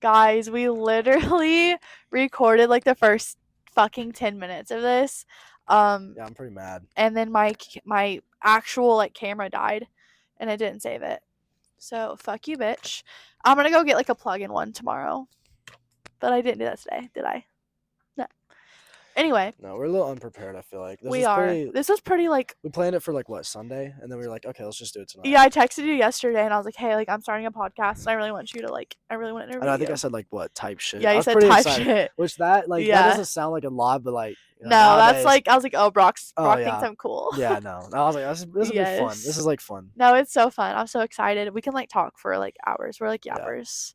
Guys, we literally recorded like the first fucking 10 minutes of this. Yeah, I'm pretty mad. And then my actual like camera died and I didn't save it. So, fuck you, bitch. I'm going to go get like a plug-in one tomorrow. But I didn't do that today, did I? No. Anyway, No, we're a little unprepared, I feel like. we are. This was pretty like We planned it for like what, Sunday? And then we were like, okay, let's just do it tonight. yeah, I texted you yesterday and I was like, hey, like I'm starting a podcast and I really want you to like I really want to I interview know, I think you. I said like what, type shit. Yeah, I you was said pretty type excited. shit. Which that like that Yeah. doesn't sound like a lot, but like No, nowadays, that's like I was like, oh, Brock oh thinks yeah. I'm cool. Yeah, no. I was like, this will be fun. This Yes. is like fun. No, it's so fun. I'm so excited. We can like talk for like hours. We're like Yeah. yappers.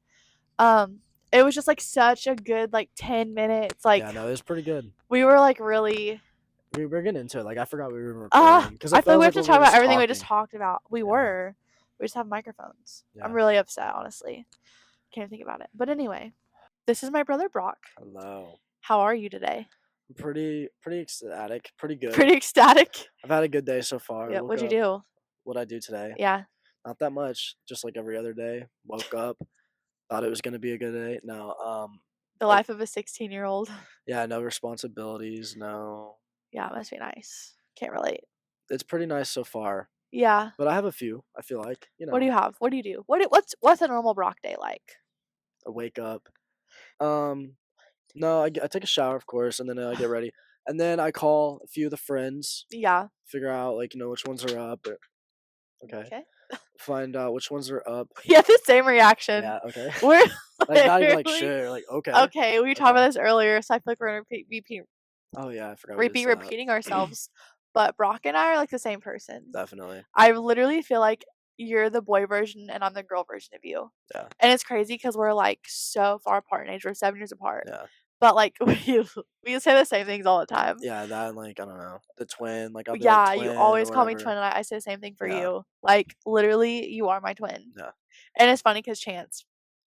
It was just like such a good like 10 minutes. Like Yeah, no, it was pretty good. we were like really We were getting into it. Like I forgot we were recording because I feel like we have like to talk about everything we just talked about. We were. We just have microphones. Yeah. I'm really upset, honestly. Can't think about it. But anyway, this is my brother Brock. Hello. How are you today? Pretty ecstatic. Pretty good. Pretty ecstatic. I've had a good day so far. Yeah. What'd you do? What'd I do today? Yeah. Not that much. Just like every other day. Woke up. Thought it was gonna be a good day. No. The life of a 16-year-old. Yeah. No responsibilities. No. Yeah, it must be nice. Can't relate. It's pretty nice so far. Yeah. But I have a few. I feel like What do you have? What do you do? What's a normal Brock day like? I wake up. No, I take a shower, of course, and then I get ready, and then I call a few of the friends. Yeah. Figure out like which ones are up. Okay. Find out which ones are up. Yeah, the same reaction. Yeah. Okay. We're like not even like sure. Like okay. Okay, we talked about this earlier, so I feel like we're gonna repeat. Oh yeah, I forgot. Repeating ourselves. But Brock and I are like the same person. Definitely. I literally feel like you're the boy version and I'm the girl version of you. Yeah. And it's crazy because we're like so far apart in age. We're 7 years apart. Yeah. But like we say the same things all the time. Yeah, that and like I don't know, the twin. Like I'll be yeah, like, twin you always call me whatever. twin, and I say the same thing for you. Like literally, you are my twin. Yeah. And it's funny because Chance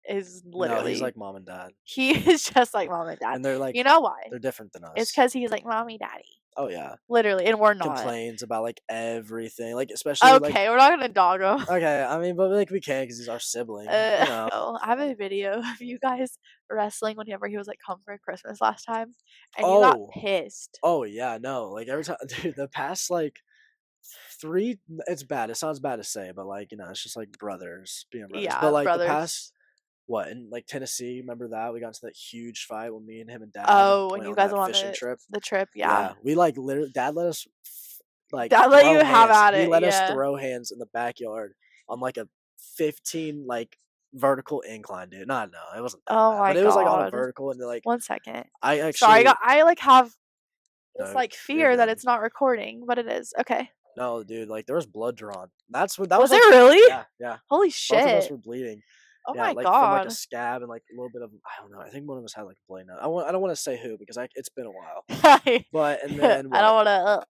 is literally No, he's like mom and dad. He is just like mom and dad. And they're like, you know why? They're different than us. It's because he's like mommy, daddy. Oh yeah. Literally, and we're not. Complains about like everything, like especially. Okay, we're not gonna dog him. Okay, I mean, but like we can because he's our sibling. I have a video of you guys wrestling whenever he was like home for Christmas last time, and you got pissed. Oh yeah, no, like every time, dude. The past like 3, it's bad. It sounds bad to say, but like it's just like brothers being brothers. Yeah, but like brothers. the past. What in like Tennessee? Remember that we got into that huge fight when me and him and Dad. Oh, when you guys went on fishing trip. The trip, yeah. We like literally. Dad let us Dad let you have at it. He let us throw hands in the backyard on like a 15 like vertical incline, dude. No, it wasn't. That bad, my but it was like on a vertical and like. 1 second. I actually. Sorry, I like have this like fear that it's not recording, but it is. Okay. No, dude, like there was blood drawn. That's what was like, there really? Yeah. Holy shit! Both of us were bleeding. Oh my like, god! From like a scab and like a little bit of I don't know. I think one of us had like a blade nut. I don't want to say who because it's been a while. But and then I don't want to.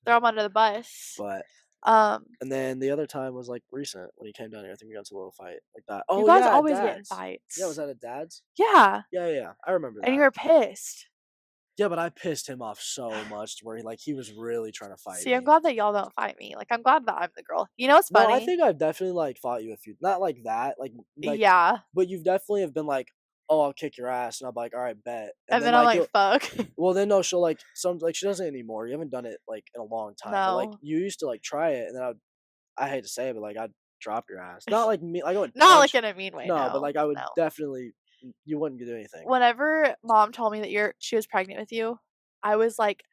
Throw him under the bus. But and then the other time was like recent when he came down here. I think we got into a little fight like that. Oh, you guys always get in fights. Yeah, was that at Dad's? Yeah. Yeah. I remember that. And you were pissed. Yeah, but I pissed him off so much to where he was really trying to fight me. See, I'm glad that y'all don't fight me. Like, I'm glad that I'm the girl. You know what's funny? No, I think I've definitely like fought you a few. Not like that. Like yeah. But you've definitely have been like, oh, I'll kick your ass, and I'm like, all right, bet. And then I'm like, fuck. Well, then no, she'll like she doesn't anymore. You haven't done it like in a long time. No. But, like you used to like try it, and then I hate to say it, but like I'd drop your ass. Not like me. Like I would. Not like in a mean way. No, but like I would definitely. You wouldn't do anything. Whenever Mom told me that she was pregnant with you, I was like,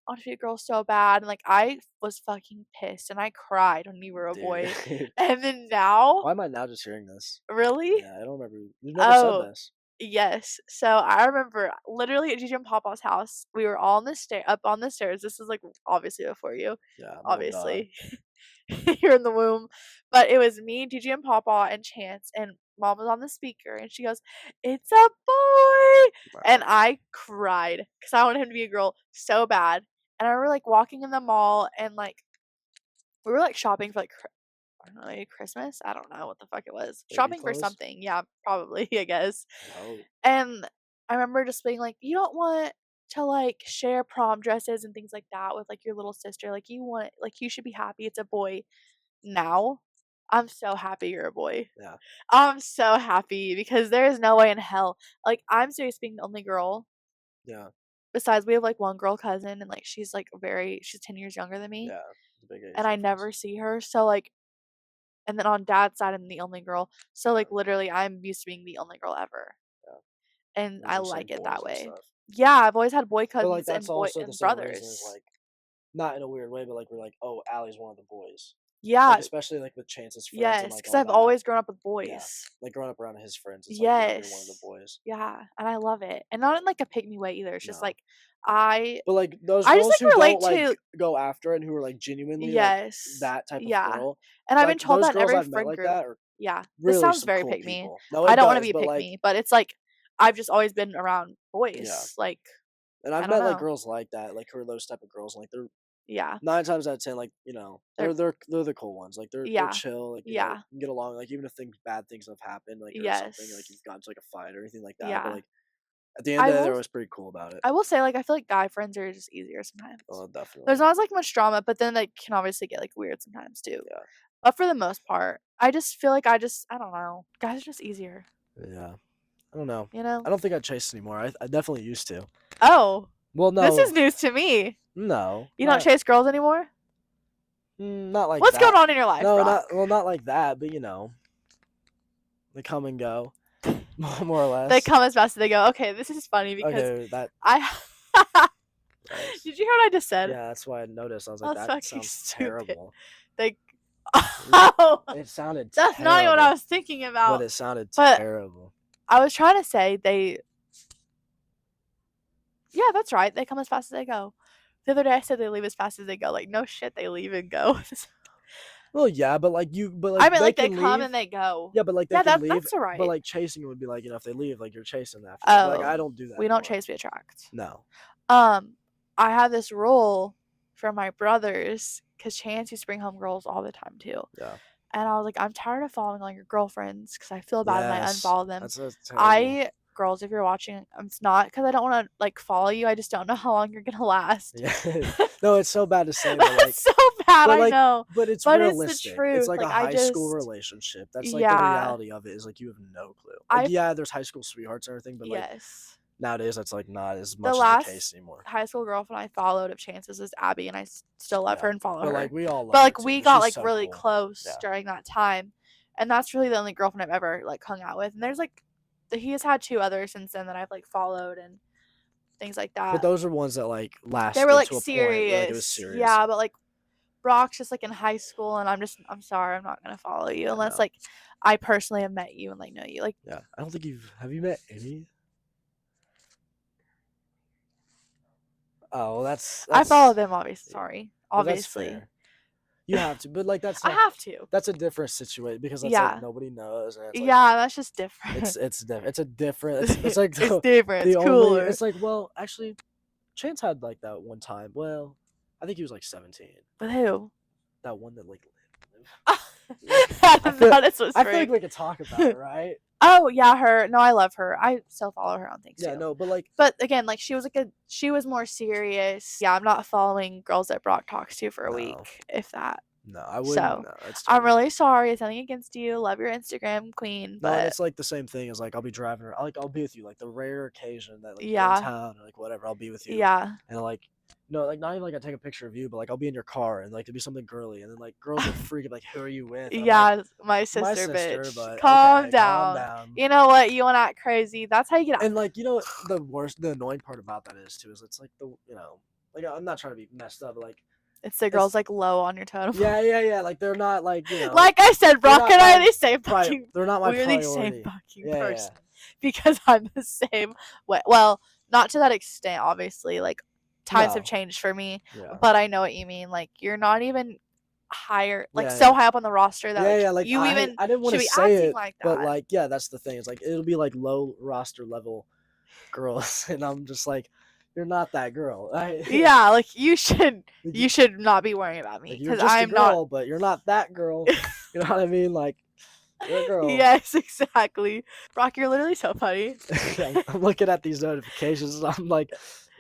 I want to be a girl so bad. And like, I was fucking pissed and I cried when you were a boy. And then now. Why am I now just hearing this? Really? Yeah, I don't remember. You never said this. Yes. So I remember literally at Gigi and Papa's house, we were all up on the stairs. This is like obviously before you. Yeah. Obviously. You're in the womb. But it was me, Gigi and Papa, and Chance, and Mom was on the speaker, and she goes, "It's a boy!" Wow. And I cried because I wanted him to be a girl so bad. And I remember like walking in the mall, and like we were like shopping for like I don't know, maybe Christmas. I don't know what the fuck it was. Baby shopping clothes? For something, yeah, probably. I guess. Oh. And I remember just being like, "You don't want to like share prom dresses and things like that with like your little sister. Like you should be happy it's a boy." Now I'm so happy you're a boy. Yeah. I'm so happy because there is no way in hell. Like, I'm serious being the only girl. Yeah. Besides, we have, like, one girl cousin, and, like, she's 10 years younger than me, Yeah. The big age and I difference. never see her, so, like and then on dad's side, I'm the only girl, so, like, Yeah. literally, I'm used to being the only girl ever, Yeah. and There's I just like like it that boys and way. stuff. Yeah, I've always had boy But like cousins that's and boy also the and same reason as brothers. like not in a weird way, but like we're like, oh, Allie's one of the boys. Like Yeah, especially like with Chance's friends and yes, like because 'cause all I've that. always grown up with Yeah. boys. Like growing up around his friends, it's like, yeah, you're one of the Yes. boys. Yeah, and I love it, and not in, like, a pick me way either, it's just, No. like, I But like those I just, girls like, who don't relate like to go after it and who are like genuinely like yes. that type of Yeah, girl, and I've been like told those that in girls every I've met friend like group. that are Yeah, this really sounds some very cool pick me. people. No, I it don't wanna does, be but pick like me, but it's, like, I've just always been around yeah. boys, like, And I I've don't met like know. girls like that, like who are those type of girls, and like they're Yeah, 9 times out of 10, like they're they're the cool ones. Like they're yeah, chill, like yeah, you can get along. Like even if bad things have happened, like or something, like yes, you've gotten to like a fight or anything like that. But yeah. like at the end I of the day, will they're always pretty cool about it. I will say, like, I feel like guy friends are just easier sometimes. Oh, There's definitely. not as, like, much drama, but then they can obviously get, like, weird sometimes too. Yeah, But for the most part, I just feel like I don't know, guys are just easier, yeah. I don't know. you know? I don't think I chase anymore. I definitely used to. Oh, Well, this is no, news to me. no, You don't chase girls anymore? not like What's going that. on in your life, No, Brock? not like that. But they come and go, more or They less. come as fast as they go. Okay, this is funny because Okay, that. I Nice. Did you hear what I just said? Yeah, that's why I noticed. I was like, That's that fucking sounds stupid. terrible. They L- Oh, It sounded that's not even what I terrible, was thinking but about. it sounded But terrible. I was trying to say yeah, that's right. They come as fast as they go. The other day I said they leave as fast as they go. Like, no shit, they leave and go. Well, yeah, but I like mean, they like, they can come leave. and they go. Yeah, but like they Yeah, can leave. that's But alright. like chasing would be like if they leave, like you're chasing after them. But like Oh, I don't do that we don't anymore. chase, we attract. No. Um, I have this rule for my brothers because Chance used to bring home girls all the time too. Yeah. And I was like, I'm tired of following all your girlfriends because I feel bad when I Yes. unfollow them. That's terrible. Girls, if you're watching, it's not because I don't want to like follow you. I just don't know how long you're gonna last. Yeah. No, it's so bad to say, but like, That's so bad, but I like, know, but it's but it's the realistic. It's truth. like a Like I high school just, relationship. That's like the yeah, reality of it. Is like you have no clue. Like, I yeah, there's high school sweethearts and everything, but like yes. nowadays that's like not as The much as the last case anymore. high school girlfriend I followed of Chance's is Abby, and I still love her Yeah. and follow But her. like we all But love her like too, we but got she's like so really cool. close Yeah. during that time, and that's really the only girlfriend I've ever like hung out with. And there's like he has had two others since then that I've like followed and things like But that. those are ones that like They were lasted like to a point where like it was serious, serious. yeah. But like Brock's just like in high school, and I'm sorry, I'm not gonna follow you Yeah, unless no. like I personally have met you and like know you. Like Yeah. I don't think have you met any? Oh, well, I follow them, obviously. yeah. Sorry, Well, that's obviously. fair. You have to, but like I have to. that's a different situation because that's like Yeah. nobody knows, and it's like Yeah, that's just different. it's a different. It's like It's different. the It's only. cooler. It's like well, actually, Chance had like that one time. Well, I think he was like 17. But who? That one that like. That is what's I feel like great. we could talk about it, right? Oh yeah, her. No, I love her. I still follow her on things Yeah, too. no, but like But again, like she was more serious. Yeah, I'm not following girls that Brock talks to for a no, week, if that. no, I wouldn't. So No, it's too I'm easy. really sorry. It's nothing against you. Love your Instagram queen, No, and but it's like the same thing as like I'll be driving, I'll be with you. Like the rare occasion that like you're in yeah, town or like whatever, I'll be with you, yeah. and like like not even like I take a picture of you, but like I'll be in your car and like to be something girly, and then like girls will freak out like who are you with? And I'm like Yeah, my my sister, sister, bitch. but Calm okay, calm down. down. You know what? You wanna act crazy. That's how you get out. And like the annoying part about that is too is it's like like I'm not trying to be messed up, but like It's the it's girls like low on your totem. yeah, like they're not like Like I said, Brock not and I are my the same fucking. they're not my We're the priority. same fucking Yeah, person because I'm the same way. Well, not to that extent, obviously. Like times have no, changed for me, yeah, but I know what you mean. Like you're not even higher, like yeah, so yeah. high up on the roster that like Yeah, like you even I didn't want should to be say acting it, like but that. like yeah, that's the thing. It's like it'll be like low roster level girls, and I'm just like, you're not that girl. Yeah, like you You- should not be worrying about me like you're because just a I'm not. girl, but you're not that girl. You know what I mean? Like you're a girl. Yes, exactly. Brock, you're literally so funny. I'm looking at these notifications, and I'm like,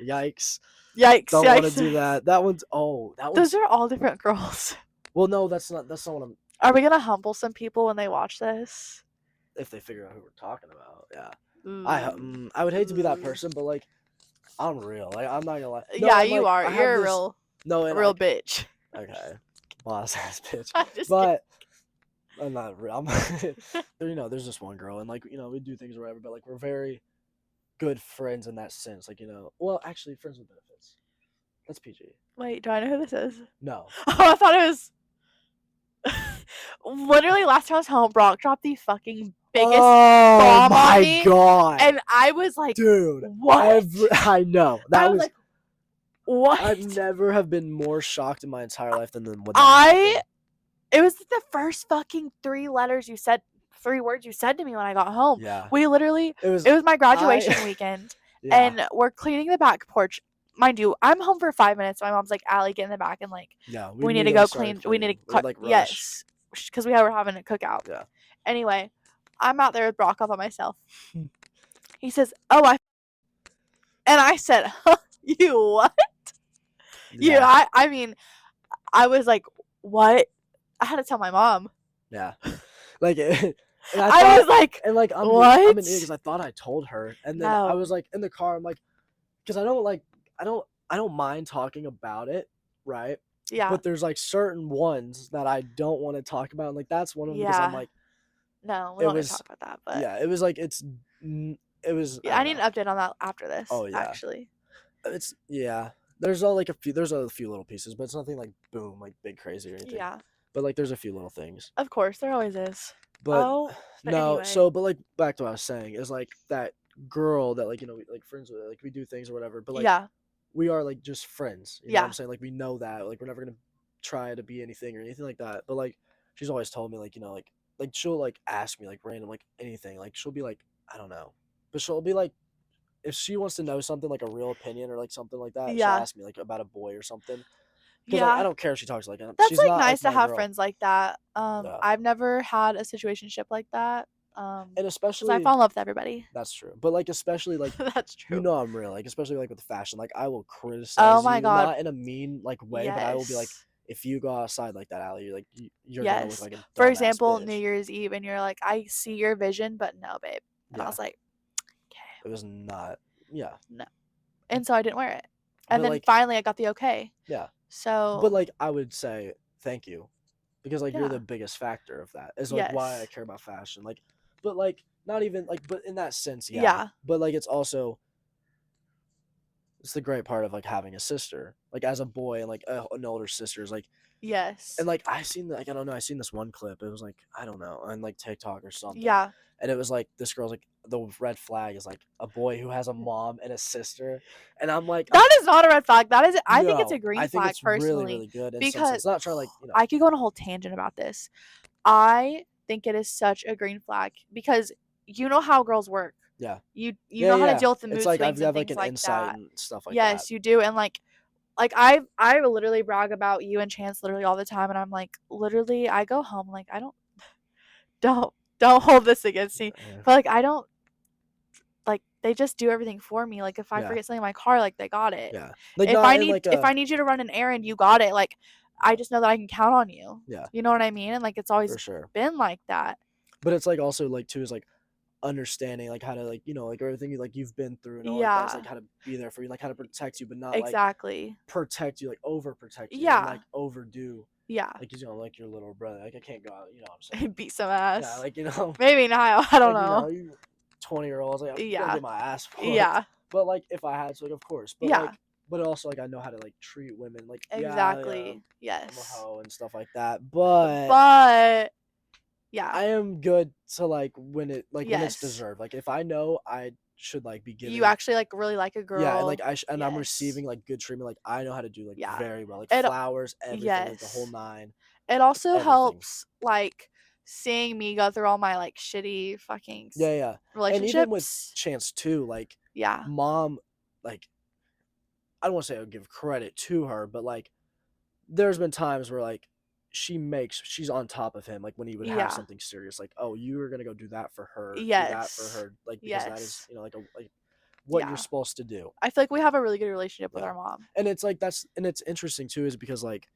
yikes! Yikes! Don't want to Yikes! do that. That one's Those are all different girls. well, no, that's not what I'm. Are we gonna humble some people when they watch this? If they figure out who we're talking about, yeah. Ooh. I would hate to be that Ooh. person, but like I'm real. Like I'm not gonna lie. No, Yeah, and you like are. I have You're this. No, a and real like bitch. okay, boss ass bitch. I'm just kidding. But I'm not real. There's just one girl, and like we do things or whatever. But like we're very good friends in that sense. Like well, actually, friends with benefits. That's PG. Wait, do I know who this is? No. Oh, I thought it was. Literally, last time I was home, Brock dropped the fucking biggest Oh bomb on my me, god, and I was like, dude! "What?" I know I that was was. like, "What?" I've never have been more shocked in my entire life than when that I. happened. It was the first fucking 3 words you said to me when I got home. Yeah, We literally. it was. It was my I. graduation weekend, Yeah. and we're cleaning the back porch. Mind you, I'm home for 5 minutes. My mom's like, "Allie, get in the back and like, Yeah, we we need to immediately go started clean. We need cleaning. We to would like rush. yes, because we were having a cookout." Yeah. Anyway, I'm out there with Brock all by myself. He says, "Oh, and I said, huh, you what? You?" Yeah. I mean, I was like, "What?" I had to tell my mom. Yeah. Like, and I I thought, was like, and like I'm an idiot "What?" because I thought I told her, and then I was No. like in the car. I'm like, because I don't mind talking about it, right? Yeah. But there's like certain ones that I don't want to talk about, and like that's one of them because I'm Yeah. like, No, we it don't need to was, talk about that. But yeah, it was like it was I yeah, I don't need know. an update on that after this. Oh yeah, Actually, it's yeah. There's a few little pieces, but it's nothing like boom, like big crazy or anything. yeah. But like there's a few little things. Of course, there always is. But Oh, but no, anyway, so but like back to what I was saying is like that girl that like we, like friends with, like we do things or whatever, but like yeah, we are like just friends. You know what I'm yeah, saying? Like we know that like we're never gonna try to be anything or anything like that. But like she's always told me like like she'll like ask me like random like anything. Like she'll be like I don't know, but she'll be like if she wants to know something like a real opinion or like something like that, she'll yeah, ask me like about a boy or something. Because like I yeah. don't care if she talks like That's she's like not like nice to my have girl. friends like that. Yeah, I've never had a situationship like that. and Because I especially fall in love with everybody. that's true. But like especially like That's true. I'm real. Like especially like with fashion. Like I will Oh criticize my you god. not in a mean like way, but I will be like Yes. if you go outside like that, Allie, you're gonna look Yes. like a For dumbass example, New bitch. Year's Eve, and you're like, I see your vision, but no, babe. And I Yeah, was like, okay, it was not. Yeah, no. And so I didn't wear it. And but then like finally I got the okay. yeah, but So, like I would say thank you because like you're yeah. the biggest factor of that. Is like why I Yes. care about fashion. Like, but like not even like but in that sense, yeah. Yeah. But like it's also it's the great part of like having a sister, like as a boy and like an older sister is like and Yes. like I seen like I don't know, I seen this one clip. It was like I don't know on like TikTok or something, Yeah. and it was like this girl's like the red flag is like a boy who has a mom and a sister, and I'm like That is not a red flag. That is, I think it's a no, I green think flag it's really personally really good in some because sense. Not trying to like I could go on a whole tangent about this. I think it is such a green flag because you know how girls work. yeah You yeah know how to yeah. deal with the It's mood like swings I've and got like things an like insight that. and stuff like that. Yes, you do. And like I literally brag about you and Chance literally all the time, and I'm like, literally I go home like I don't don't hold this against me. Yeah But like I don't like they just do everything for me. Like if I yeah forget something in my car, like they got it. yeah. Like not in like If a I need you to run an errand, you got it. Like I just know that I can count on you. yeah You know what I mean? And like it's always for sure. been like that. But it's like also like too is like understanding like how to like like everything like you've been through and all like that is like Yeah, how to be there for you, like how to protect you, but not like exactly. protect you, like overprotect you and Yeah, like overdo yeah. like like your little brother. Like I can't go out, you know what I'm saying? Beat some Yeah, ass. like Maybe not. I don't like know. you 20-year-olds like I'm gonna Yeah, get my ass whooped. yeah, But like if I had to, like of course. But yeah. like but also like I know how to like treat women. Like yeah, Exactly. I'm a Yes. hoe and stuff like that. But But yeah. I am good to like when it's Yes. deserved. Like if I know I should like be You giving actually like really like a yeah, and like girl. and I'm Yes. receiving like good treatment, like I know how to do like Yeah. very well. Like It flowers, everything, like the whole yes. nine, It also everything. helps like seeing me go through all my like shitty fucking Yeah, yeah. And even with relationships. Chance too, like Yeah. mom like I don't want to say I would give credit to her, but like there's been times where like she's on top of him like when he would have Yeah. something serious like oh you were going to go do that for her, do that for Yes. her like because that is Yes. like a like what you're Yeah. supposed to do. I feel like we have a really good relationship with Yeah. our mom. And it's like that's and it's interesting too is because like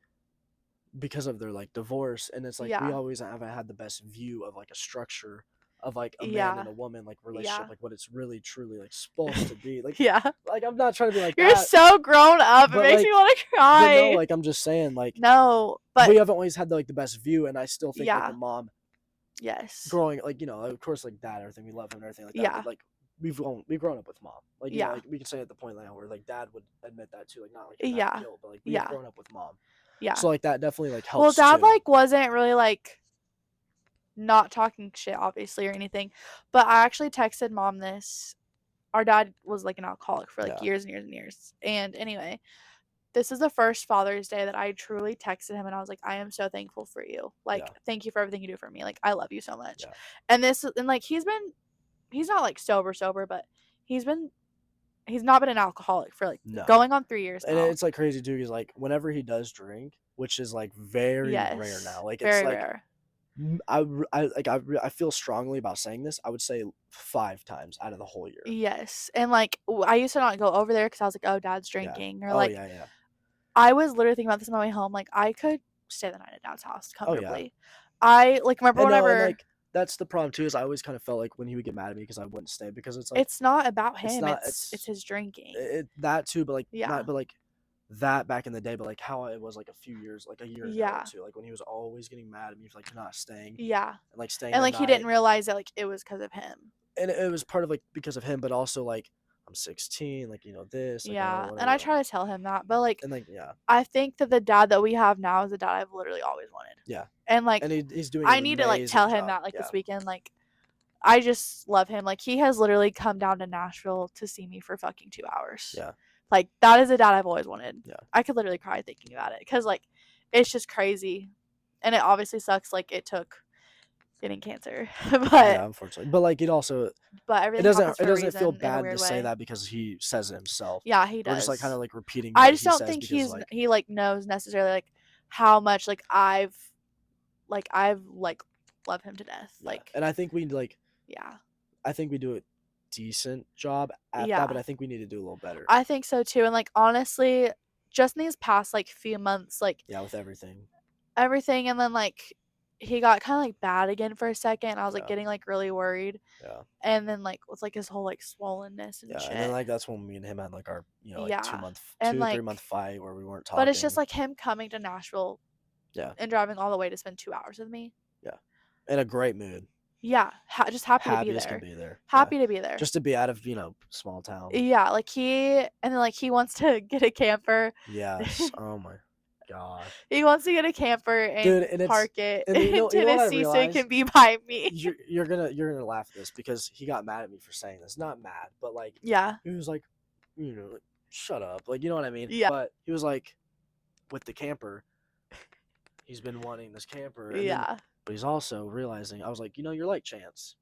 because of their like divorce, and it's like we Yeah. always haven't had the best view of like a structure of like a man and Yeah. a woman like relationship, Yeah. like what it's really truly like supposed to be. Yeah. Like I'm not trying to be like You're that, so grown up. It but makes me like want to but no, cry. like I'm just saying like No, we but haven't always had like the best view, and I still think like yeah. with mom Yes. growing like of course like dad and everything we love him and everything like that, Yeah. but like we've grown up with mom, like Yeah. like we can say at the point now where like dad would admit that too, like not like in that Yeah. guilt, but like we've Yeah. grown up with mom, Yeah. so like that definitely like Well, helps dad too. like wasn't really like not talking shit obviously or anything, but I actually texted mom this. Our dad was like an alcoholic for like Yeah. years and years and years. And anyway, this is the first Father's Day that I truly texted him and I was like, I am so thankful for you. Like, Yeah. thank you for everything you do for me. Like, I love you so much. Yeah. And like he's not like sober, but he's not been an alcoholic for like No. going on 3 years And now. it's like crazy too, because like whenever he does drink, which is like very rare Yes. now, like it's Very like rare. I feel strongly about saying this. I would say 5 times out of the whole year. Yes. And like I used to not go over there because I was like, oh, dad's Yeah. drinking. Or Oh like, yeah. I was literally thinking about this on my way home. Like, I could stay the night at dad's house Oh yeah. comfortably. I like remember And no, and whenever like that's the problem too. Is I always kind of felt like when he would get mad at me because I wouldn't stay, because it's like it's not about it's him. not It's his drinking. that too, but like Yeah. not, but like that back in the day, but like how it was like a few years, like a year ago Yeah. or two, like when he was always getting mad at me for like not staying Yeah. and like staying And the like he night. didn't realize that like it was because of him. And it was part of like because of him, but also like I'm 16, like this, like Yeah. whatever, And I like, try to tell him that, but like and like yeah, I think that the dad that we have now is the dad I've literally always wanted. yeah, And like and he's doing I an need to like amazing tell him job. that like Yeah, this weekend. Like I just love him. Like he has literally come down to Nashville to see me for fucking 2 hours. yeah, Like that is a dad I've always wanted. Yeah. I could literally cry thinking about it because like it's just crazy, and it obviously sucks. Like it took getting cancer, but yeah, unfortunately, but like it also everything happens for it a doesn't feel reason in a bad to weird say way. that because he says it himself. Yeah, he We're just like does. kind of like repeating I what just he don't says think because like he like knows necessarily like how much like I've like love him to death. yeah. Like And I think we like yeah. I think we do a decent job at Yeah. that, but I think we need to do a little better. I think so too. And like honestly, just in these past like few months, like Yeah, with everything. and then like he got kind of like bad again for a second. I was like Yeah. getting like really worried. Yeah. And then like with like his whole like swollenness and Yeah, shit. and then like that's when me and him had like our like Yeah. 2 month, And, 2 like 3 month fight where we weren't talking. But it's just like him coming to Nashville yeah, and driving all the way to spend 2 hours with me. yeah, in a great mood. Yeah, just happy to be Happy as there. can be there. Happy to be there. Just to be out of small town. Yeah, like and then like he wants to get a camper. Yes. Oh my god. He wants to get a camper and, Dude, and park it and in what I Tennessee so it realized? can be by me. You're gonna laugh at this because he got mad at me for saying this. Not mad, but like Yeah. he was like, shut up, like you know what I mean? Yeah. But he was like, with the camper, he's been wanting this camper. And Yeah. then, but he's also realizing, I was like, you're like Chance.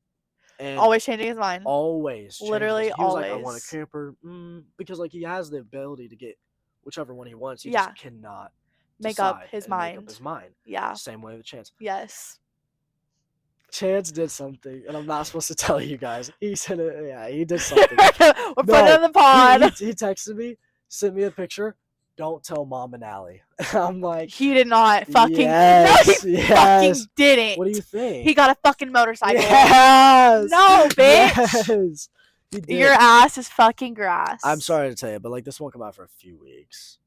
And Always changing his mind. always changing Literally his- He was like, I always. want a camper. Because like he has the ability to get whichever one he wants. He Yeah. just cannot Make up decide his and make mind. up his mind. Yeah. Same way with Chance. Yes. Chance did something, and I'm not supposed to tell you guys. He said it. Yeah, he did something. We're putting it in the pod. He texted me, sent me a picture. Don't tell Mom and Allie. I'm like, He did not fucking. yes, No, he yes. fucking didn't. What do you think? He got a fucking motorcycle. Yes. No, bitch. Yes. He did. Your ass is fucking grass. I'm sorry to tell you, but like this won't come out for a few weeks.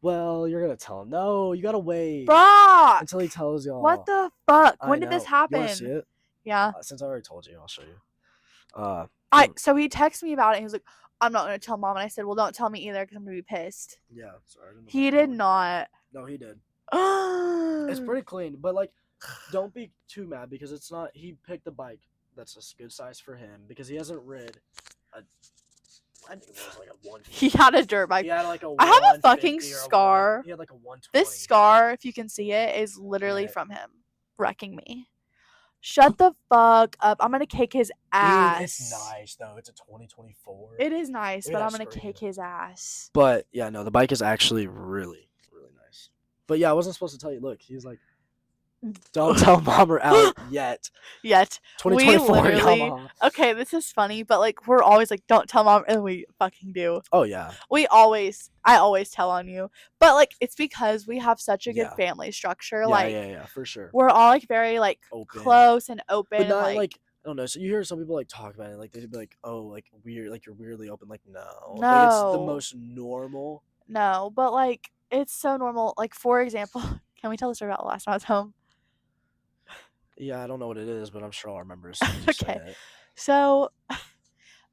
Well, you're gonna tell him. No, you gotta wait Brock. until he tells y'all. What the fuck? I When did this know. happen? You wanna see it? Yeah. Since I already told you, I'll show you. So he texted me about it. And he was like, "I'm not gonna tell Mom," and I said, "Well, don't tell me either, because I'm gonna be pissed." Yeah, sorry. I didn't know He if I did told not. you. No, he did. It's It's pretty clean, but like, don't be too mad because it's not. He picked a bike that's a good size for him because he hasn't rid a. I think it was like a 150. He had a dirt bike. He had like a. I have a 150 fucking or a scar. He had like a 120. This scar, if you can see it, is literally Right. from him wrecking me. Shut the fuck up. I'm gonna kick his ass. Dude, it's nice though. It's a 2024. It is nice, Look but at I'm that gonna screen. kick his ass. But yeah, no, the bike is actually really, really nice. But yeah, I wasn't supposed to tell you. Look, he's like, Don't tell mom or Ally yet. Yet. We 2024 literally Yamaha. okay, this is funny, but like we're always like, don't tell mom, and we fucking do. Oh yeah. I always tell on you. But like it's because we have such a good Yeah. family structure. Yeah, Like yeah, yeah, for sure. we're all like very like Open. close and open But and not like like I don't know. So you hear some people like talk about it, like they'd be like, "Oh, like weird, like you're weirdly open." Like no, like it's the no. most normal. No, but like it's so normal. Like for example, can we tell the story about the last time I was home? Yeah, I don't know what it is, but I'm sure I'll remember as soon as you say Okay. it. So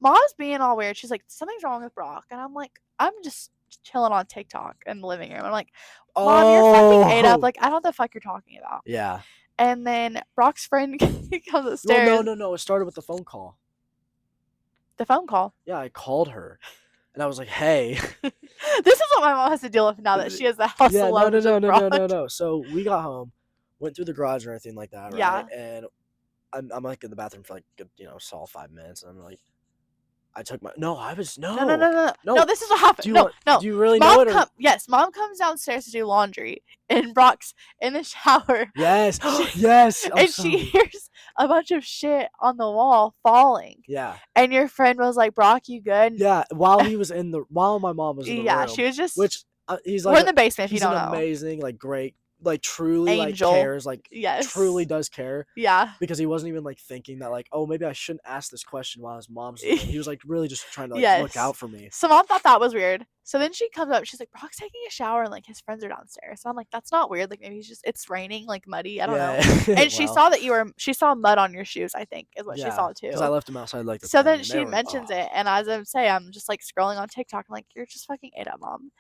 mom's being all weird. She's like, something's wrong with Brock. And I'm like, I'm just chilling on TikTok in the living room. I'm like, Mom, you're fucking ate up. Oh, Like, I don't know what the fuck you're talking about. yeah. And then Brock's friend comes Well, no, upstairs. no, no. It started with the phone call. The phone call. Yeah, I called her, and I was like, "Hey." This is what my mom has to deal with now that she has the house Yeah, no, alone no, no, with no, Brock. no, no, no. So we got home, went through the garage and everything like that, right? Yeah. And I'm like in the bathroom for like good, solid 5 minutes, and I'm like, I took my no, I was No, no, no, no, no. no. No, this is what happened. Do you No, want? no. Do you really know it? Or? Yes, mom comes downstairs to do laundry, and Brock's in the shower. Yes, yes. And she hears a bunch of shit on the wall falling. Yeah. And your friend was like, "Brock, you good?" Yeah. While my mom was in the room. Yeah, she was just. Which he's We're like in the basement. If you he's don't an know. amazing, like truly Angel. like cares, like Yes. truly does care. Yeah. Because he wasn't even like thinking that like, oh, maybe I shouldn't ask this question while his mom's in the room. He was like really just trying to like look out for me. So mom thought that was weird. So then she comes up, she's like, Brock's taking a shower and like his friends are downstairs. So I'm like, that's not weird. Like maybe it's raining, like muddy. I don't know. And she saw that she saw mud on your shoes, I think, is what she saw too. Because I left them outside like so then she mentions it, and as I say, I'm just like scrolling on TikTok. I'm like, you're just fucking ate up, mom.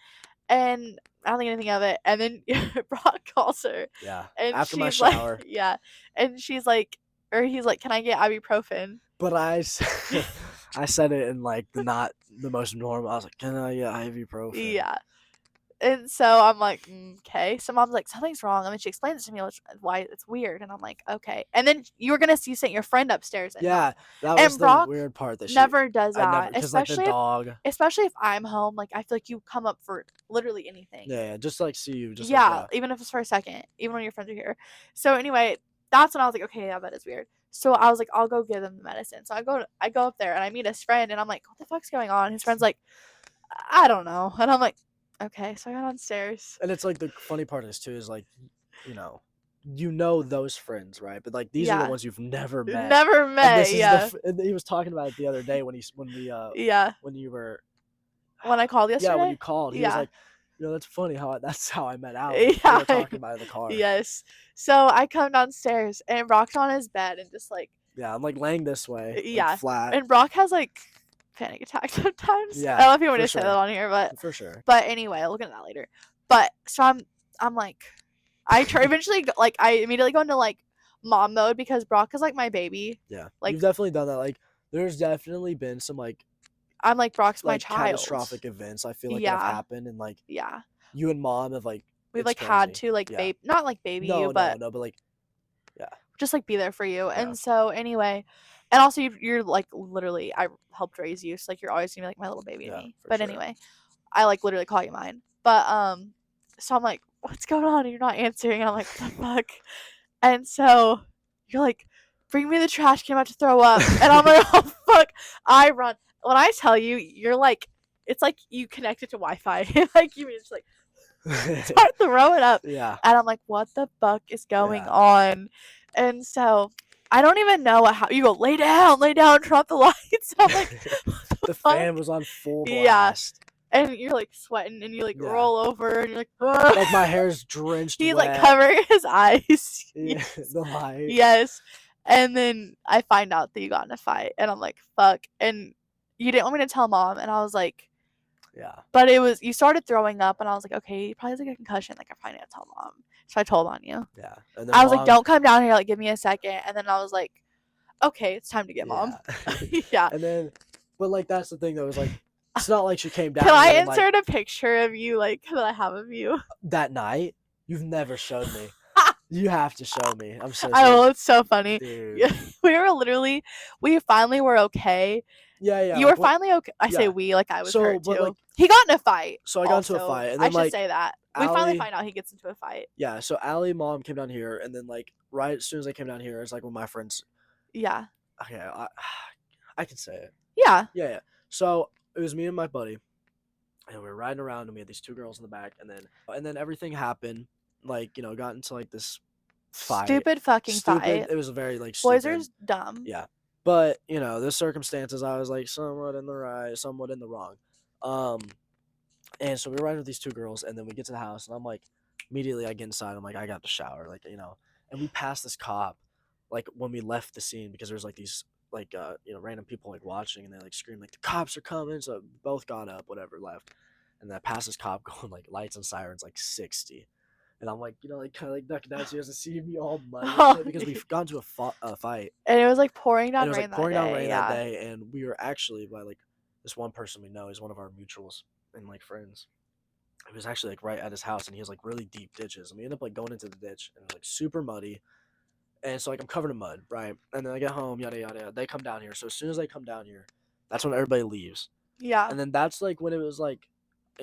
And I don't think anything of it. And then Brock calls her. Yeah. And after my she's shower. like, yeah. And she's like, or he's like, can I get ibuprofen? But I said it in like not the most normal. I was like, can I get ibuprofen? Yeah. And so I'm like, okay. So mom's like, something's wrong. And then she explains it to me why it's weird. And I'm like, okay. And then you sent your friend upstairs. And yeah, that was the weird part. That she never does that. Because like the dog. Especially if I'm home. Like I feel like you come up for literally anything. Yeah, just like see you. Just yeah, like, even if it's for a second. Even when your friends are here. So anyway, that's when I was like, okay, yeah, that is weird. So I was like, I'll go give them the medicine. So I go up there and I meet his friend and I'm like, what the fuck's going on? His friend's like, I don't know. And I'm like, okay. So I got downstairs. And it's like the funny part is too is like, you know those friends, right? But like these are the ones you've never met. Never met. And he was talking about it the other day when you were when I called yesterday. Yeah, when you called, he was like, that's funny that's how I met Ally. Yeah, we were talking about it in the car. Yes. So I come downstairs and Brock's on his bed and just like. Yeah, I'm like laying this way. Yeah, like, flat. And Brock has like panic attacks sometimes. Yeah, I don't know if you want to say that on here, but for sure. But anyway, I'll look at that later. But so I'm like, eventually like I immediately go into like mom mode because Brock is like my baby. Yeah, like you've definitely done that. Like, there's definitely been some like. I'm like Brock's my child. Catastrophic events. I feel like that have happened and like. Yeah. You and mom have like. We've like had to like not like baby you, but like. Yeah. Just like be there for you, and so anyway. And also, you're like literally, I helped raise you, so like you're always gonna be like my little baby to me. But anyway, I like literally call you mine. But so I'm like, what's going on? And you're not answering. And I'm like, what the fuck? And so you're like, bring me the trash can. I'm about to throw up. And I'm like, oh fuck! I run. When I tell you, you're like, it's like you connected to Wi-Fi. Like you just like start throwing up. Yeah. And I'm like, what the fuck is going on? And so. I don't even know how you go. Lay down, turn off the lights. I'm like, the fan was on full blast. Yeah, and you're like sweating, and you like roll over, and you're like, ugh. Like my hair's drenched. He's wet. like covering his eyes. Yeah, the light. Yes, and then I find out that you got in a fight, and I'm like, fuck. And you didn't want me to tell mom, and I was like, yeah. But you started throwing up, and I was like, okay, you probably has like a concussion. Like I probably need to tell mom. So I told on you. Yeah. And then I was like, don't come down here. Like, give me a second. And then I was like, okay, it's time to get mom. Yeah. And then, but like, that's the thing that was like, it's not like she came down. Can I insert a picture of you, like, that I have of you? That night? You've never showed me. You have to show me. I'm so sorry. I will. It's so funny. Dude. Yeah, we finally were okay. Yeah. You Like were what? finally okay. I say Yeah. we, like I was So, hurt but like, too. He got in a fight. so I got into a Also, fight, and I then should like say that we finally Allie, find out he gets into a fight. yeah. So Allie mom came down here, and then like right as soon as I came down here, it's like when my friends. Yeah. Okay, I can say it. Yeah. Yeah. So it was me and my buddy, and we were riding around, and we had these two girls in the back, and then everything happened. Like got into like this fight. Stupid fucking Stupid. fight. It was very like Boys are stupid. dumb. Yeah. But the circumstances, I was like somewhat in the right, somewhat in the wrong. Um, and so we were riding with these two girls, and then we get to the house, and I'm like, immediately I get inside, I'm like, I got to shower, like and we passed this cop, like when we left the scene because there's like these like random people like watching, and they like scream like the cops are coming, so both got up, whatever, left, and then I passed this cop going like lights and sirens like 60. And I'm like, like kind of like ducking down so he doesn't see me all muddy and Oh, shit because we've gone to a fight. and it was like pouring And it down was rain like that pouring down day. rain that Yeah. day, and we were actually by like this one person we know. He's one of our mutuals and like friends. It was actually like right at his house, and he has like really deep ditches. And we end up like going into the ditch, and it was like super muddy. And so like I'm covered in mud, right? And then I get home, yada yada yada. They come down here. So as soon as they come down here, that's when everybody leaves. Yeah. And then that's like when it was like,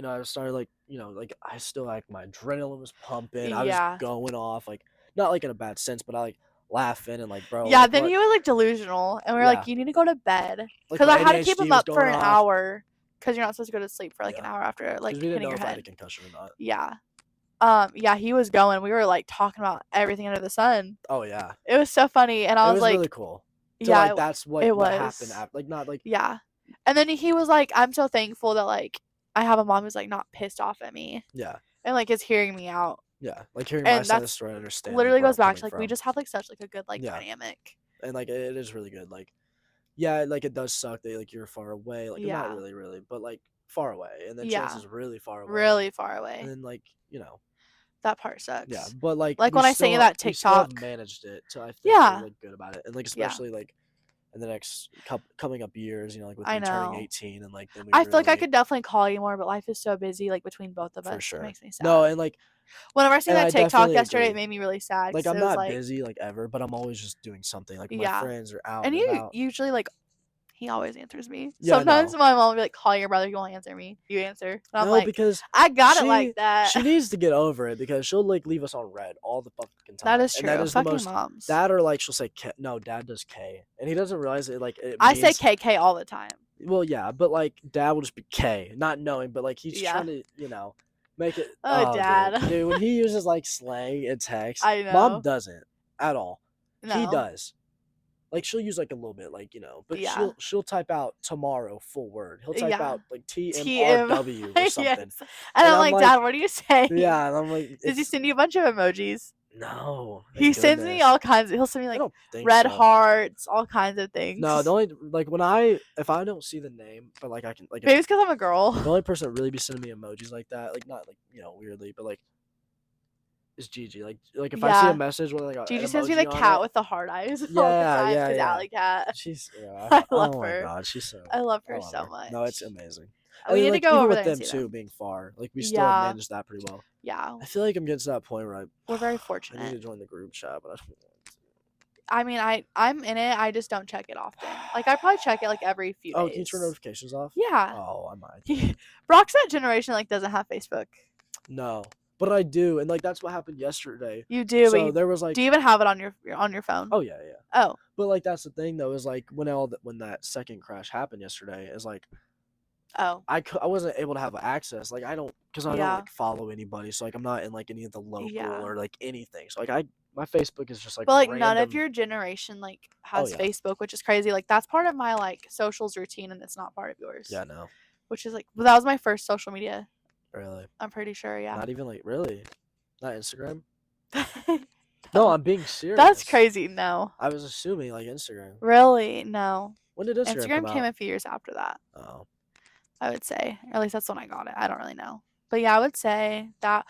I started like, like I still like my adrenaline was pumping. I was Yeah. going off, like not like in a bad sense, but I like laughing and like, bro, Yeah, like then what? he was like delusional, and we were Yeah. like, "You need to go to bed," Like because my I had to keep ADHD him was up for going an off. hour, because you're not supposed to go to sleep for like an Yeah. hour after Because like we didn't hitting know your if I had a head. concussion or not. Yeah. Yeah, he was going. We were like talking about everything under the sun. Oh yeah. It was so funny, and I It was was like, really cool. So "Yeah, like that's it what happened was." after, like not like Yeah, and then he was like, "I'm so thankful that like I have a mom who's like not pissed off at me yeah. and like is hearing me out." Yeah. Like hearing my And side of the that's story and understand like literally where goes I'm back coming to like we from. just have like such like a good like Yeah. dynamic. And like it is really good. Like yeah, like it does suck that like you're far away. Like not Yeah. really, but like far away. And then Chance Yeah. is really far away. Really far And away. then like, That part yeah, sucks. but like Like when I sent you that we still have TikTok. managed it. So I think Yeah. we're like good about it. And like Yeah. especially like in the next coming up years, like with I me turning know. 18 and like then we I feel like I really could definitely call you more, but life is so busy like between both of for us. It sure. makes me sad. No, and like Whenever I seen and that I TikTok definitely yesterday, it agree. made me really sad Like 'cause I'm it was not like busy like ever, but I'm always just doing something. Like my yeah. friends are out And and you about. usually like he always answers me. Yeah, Sometimes no. my mom will be like, "Call your brother, he won't answer me. You answer." And I'm No, like, because "I got it like that." she needs to get over it because she'll like leave us on red all the fucking time. That is And that true. is the Fucking most moms. that or like she'll say K. No, dad does K, and he doesn't realize it. Like it I say means KK all the time. well, yeah, but like dad will just be K, not knowing, but like he's Yeah. trying to make it. Oh, Oh, dad. dude, when he uses like slang in text, I mom know. doesn't at all. He No. does. Like she'll use like a little bit, like but Yeah. she'll type out tomorrow full word. He'll type Yeah. out like TMRW or something. Yes. And And I'm I'm like, like, "Dad, what are you saying?" yeah, and I'm like, Does he send you a bunch of emojis? no, He thank sends me goodness. all kinds he'll send me I like don't think red so. hearts, all kinds of things. No, the only like if I don't see the name, but like I can like Maybe it's because I'm a girl. the only person that really be sending me emojis like that, like not like weirdly, but like is Gigi. Like if I see Yeah. a message with like a Gigi an sends me the emoji on cat it, with the hard eyes all the yeah, time. yeah, His yeah. alley cat. She's I love oh my her. god, she's so I love I her love so her. much. No, it's amazing. We And then, need to like go even over with there and them see too them. being far, like we still have Yeah. managed that pretty well. Yeah. I feel like I'm getting to that point where We're very I need to fortunate. join the group chat, but I don't want to. I mean, I'm in it. I just don't check it often. Like I probably check it like every few days. Oh, can you turn notifications off? Yeah. Oh, I might. Brock's that generation like doesn't have Facebook. No, but I do, and like that's what happened yesterday. You do. So but there was like, do you even have it on your phone? oh yeah. Oh. But like that's the thing though is like when that second crash happened yesterday is like Oh. I wasn't able to have access. Like I don't because I don't Yeah. like follow anybody, so like I'm not in like any of the local Yeah. or like anything. So like my Facebook is just like But like random. none of your generation like has yeah. Facebook, which is crazy. Like that's part of my like socials routine, and it's not part of yours. Yeah, no, Which is like that was my first social media. really. I'm pretty sure. Yeah. Not even like really, not Instagram. No, I'm being serious. That's crazy. No. I was assuming like Instagram. Really? No. When did Instagram came out? a few years after that. Oh. I would say, or at least that's when I got it. I don't really know, but yeah, I would say that,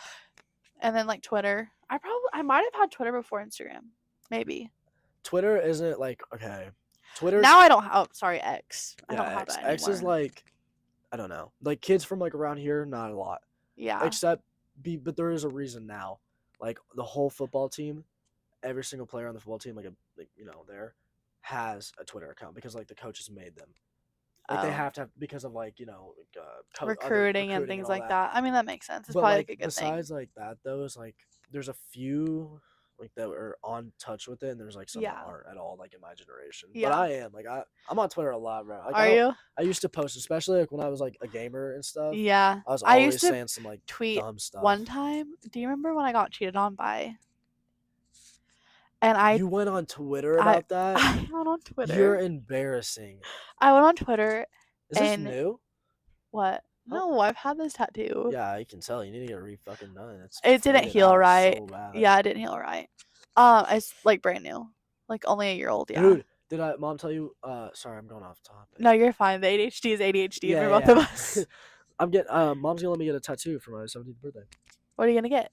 and then like Twitter. I might have had Twitter before Instagram, maybe. Twitter isn't like okay. Twitter now I don't. Oh, sorry, X. I yeah, don't have X. that anymore. X is like I don't know. Like kids from like around here, not a lot. Yeah. But there is a reason now. Like the whole football team, every single player on the football team, there has a Twitter account because like the coaches made them. Like they Oh. have to because of like other Recruiting and recruiting and things all like that. that. I mean, that makes sense. It's But probably like like a good thing. besides like that though, is like there's a few like that are on touch with it, and there's like some that Yeah. aren't at all like in my generation. But Yeah. I am like I'm on Twitter a lot, bro. Like Are you? I used to post, especially like when I was like a gamer and stuff. Yeah. I was I used always to saying some like tweet dumb stuff. one time. Do you remember when I got cheated on by? And You went on Twitter I about that? I went on You're Twitter. embarrassing. I went on Twitter Is this and new? what? Oh, No, I've had this tattoo. yeah, I can tell. You need to get it fucking done. It's It didn't faded heal out right. so bad. Yeah, it didn't heal right. It's like brand new. Like only a year old, yeah. Dude, did mom tell you? Sorry, I'm going off topic. No, you're fine. The ADHD is ADHD Yeah, for yeah, both of yeah. us. I'm getting. Mom's gonna let me get a tattoo for my 17th birthday. What are you gonna get?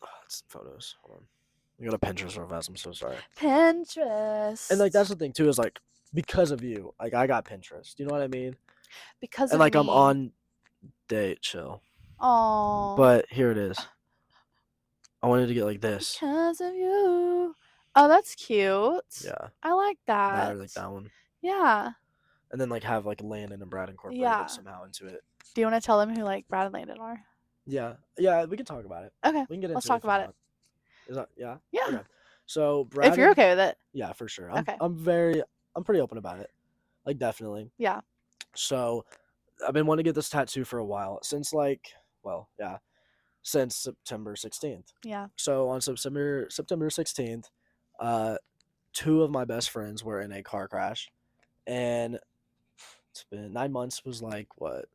Oh, it's photos. Hold on. I got a Pinterest real fast. I'm so sorry. Pinterest. And like that's the thing too is like because of you, like I got Pinterest. You know what I mean? because And of like I'm me. on date chill. Oh. But here it is. I wanted to get like this. Because of you. Oh, that's cute. Yeah. I like That that. or like that one. Yeah. And then like have like Landon and Brad incorporated Yeah. somehow into it. Do you want to tell them who like Brad and Landon are? Yeah. Yeah, we can talk about it. Okay. We can get into Let's talk about it. Is that yeah? Yeah. Okay. So Brad If you're okay with it. Yeah, for sure. Okay. I'm pretty open about it. Like definitely. Yeah. So I've been wanting to get this tattoo for a while. Since since September 16th. Yeah. So on September 16th, two of my best friends were in a car crash, and it's been 9 months. Was like what?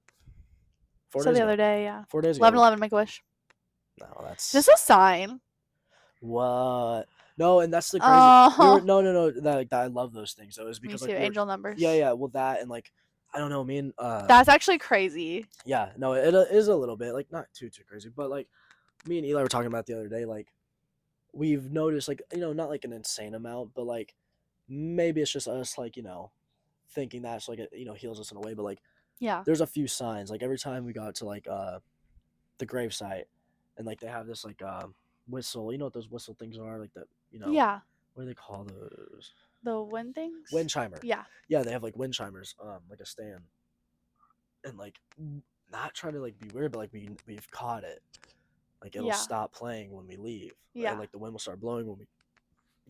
4 days the ago. other day, yeah. 4 days ago. 11/11, make a wish. No, that's Just a sign. what. No, and that's the crazy. Oh. No. That I love those things though. Is Me because too. like Angel numbers. yeah. Well, that and like I don't know. Me and That's actually crazy. yeah. No, it is a little bit like not too crazy, but like me and Eli were talking about the other day. Like we've noticed like not like an insane amount, but like maybe it's just us like thinking that's like it heals us in a way, but like Yeah. there's a few signs like every time we got to like the gravesite and like they have this like whistle. You know what those whistle things are like that Yeah. what do they call those? The wind things? Wind chimer. Yeah. Yeah, they have like wind chimers like a stand, and like not trying to like be weird, but like we've caught it. Like it'll Yeah. stop playing when we leave. Yeah. And like the wind will start blowing when we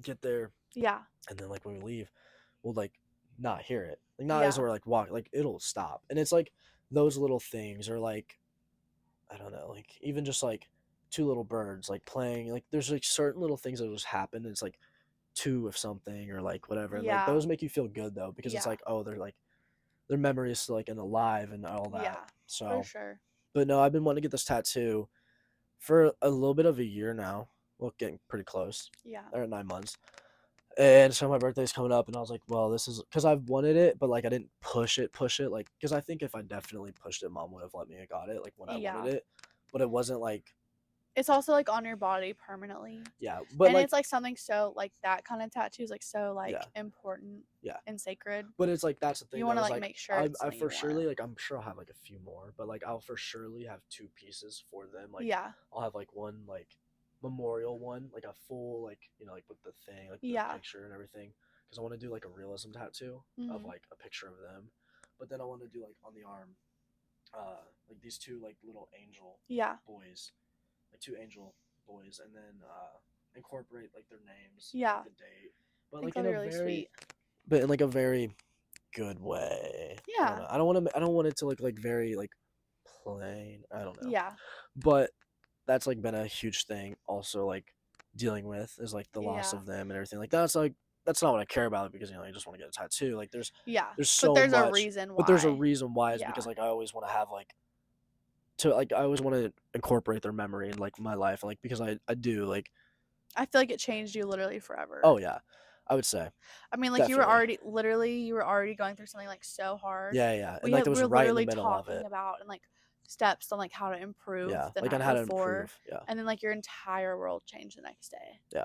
get there. Yeah. And then like when we leave, we'll like not hear it. Like not as we're like walking, like it'll stop. And it's like those little things or like I don't know, like even just like two little birds like playing. Like there's like certain little things that just happen. And it's like two of something or like whatever. And like Yeah. those make you feel good though, because it's Yeah. like, oh, they're like their memory is still like and alive and all that. Yeah. So For sure. but no, I've been wanting to get this tattoo for a little bit of a year now. Well, getting pretty close. Yeah. Or 9 months. And so my birthday's coming up, and I was like, well, this is because I've wanted it, but like I didn't push it, like because I think if I definitely pushed it, mom would have let me have got it, like when I wanted it, but it wasn't like It's also like on your body permanently. yeah, but And like it's like something so like that kind of tattoo is like so like Yeah. important Yeah. and sacred. but it's like that's the thing. You want to though, is, like make sure I it's something for you surely want. like I'm sure I'll have like a few more, but like I'll for surely have two pieces for them. Like Yeah. I'll have like one like memorial one, like a full like like with the thing, like the Yeah. picture and everything, because I want to do like a realism tattoo of Mhm. like a picture of them, but then I want to do like on the arm, like these two like little angel Yeah. boys, like two angel boys, and then incorporate like their names, Yeah. like, the date, but I like think in that'd a be really very, sweet. but in like a very good way. Yeah. I don't want to. I don't want it to look like very like plain. I don't know. Yeah. But that's like been a huge thing. Also, like dealing with is like the loss Yeah. of them and everything. Like that's like that's not what I care about because I just want to get a tattoo. Like Yeah. there's so But there's much, a reason why. but there's a reason why is Yeah. because like I always want to have like to like I always want to incorporate their memory in like my life, like because I do like. I feel like it changed you literally forever. Oh yeah, I would say. I mean, like you were Definitely. you were already going through something like so hard. Yeah, and We like it was were right in the literally middle of talking it. about and like steps on like how to improve Yeah, the like night on how to before, improve. Yeah, and then like your entire world changed the next day. Yeah.